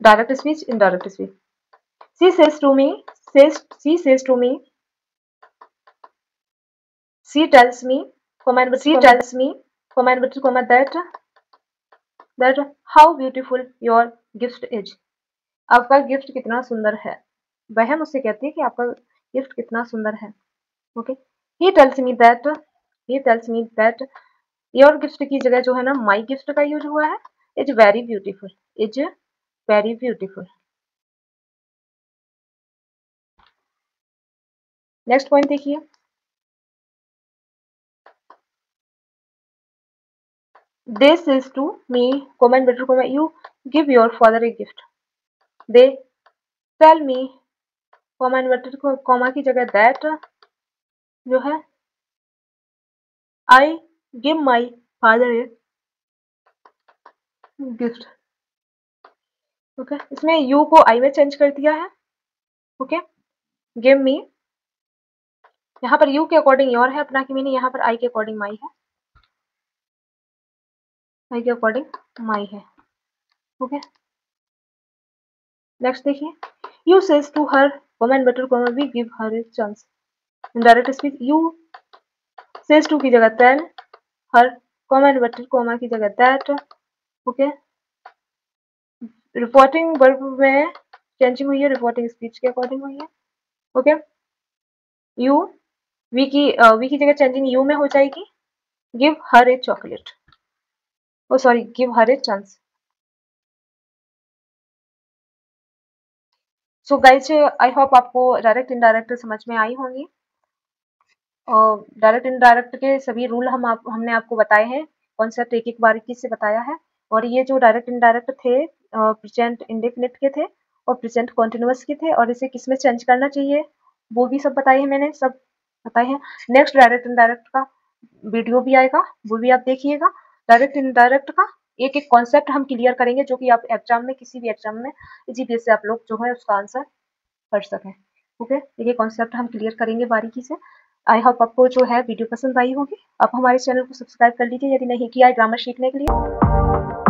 direct speech indirect speech, she says to me she tells me comma that how beautiful your gift is, आपका गिफ्ट कितना सुंदर है, वह मुझसे कहती है कि आपका गिफ्ट कितना सुंदर है। Okay, he tells me that your gift की जगह जो है ना माई गिफ्ट का यूज हुआ है, is very beautiful. Next point देखिए, they says to me comma inverted comma you give your father a gift, they tell me comma inverted comma की जगह दैट जो है I give my father a gift. Okay, इसमें you को I में change कर दिया है। ओके, गिव मी, यहाँ पर यू के अकॉर्डिंग योर है अपना की मीनिंग, यहाँ पर आई के अकॉर्डिंग माई है, आई के अकॉर्डिंग माई है। ओके, नेक्स्ट देखिए, you says to her comma and butter comma we give her a chance. Indirect speech, you says to की जगह tell, her comma and butter comma की जगह दैट। ओके, रिपोर्टिंग वर्ब में changing हुई है, reporting speech के according हुई है। ओके, यू वी की जगह चेंजिंग यू में हो जाएगी, give her a chocolate, oh sorry give her a chance. So guys, I hope आपको डायरेक्ट इनडायरेक्ट समझ में आई होंगी। डायरेक्ट इनडायरेक्ट के सभी रूल हमने आपको बताए हैं, कॉन्सेप्ट एक एक बारीकी से बताया है। और ये जो डायरेक्ट इनडायरेक्ट थे प्रेजेंट इंडेफिनिट के थे और प्रेजेंट कॉन्टिन्यूअस के थे, और इसे किस में चेंज करना चाहिए वो भी सब बताए हैं, मैंने सब बताए हैं। नेक्स्ट डायरेक्ट इनडायरेक्ट का वीडियो भी आएगा, वो भी आप देखिएगा। डायरेक्ट इनडायरेक्ट का एक एक कॉन्सेप्ट हम क्लियर करेंगे, जो कि आप एग्जाम में किसी भी एग्जाम में इसी बेस से आप लोग जो है उसका आंसर कर सकें। ओके, ये कॉन्सेप्ट हम क्लियर करेंगे बारीकी से। आई होप आपको जो है वीडियो पसंद आई होगी। आप हमारे चैनल को सब्सक्राइब कर लीजिए यदि नहीं किया है ग्रामर सीखने के लिए।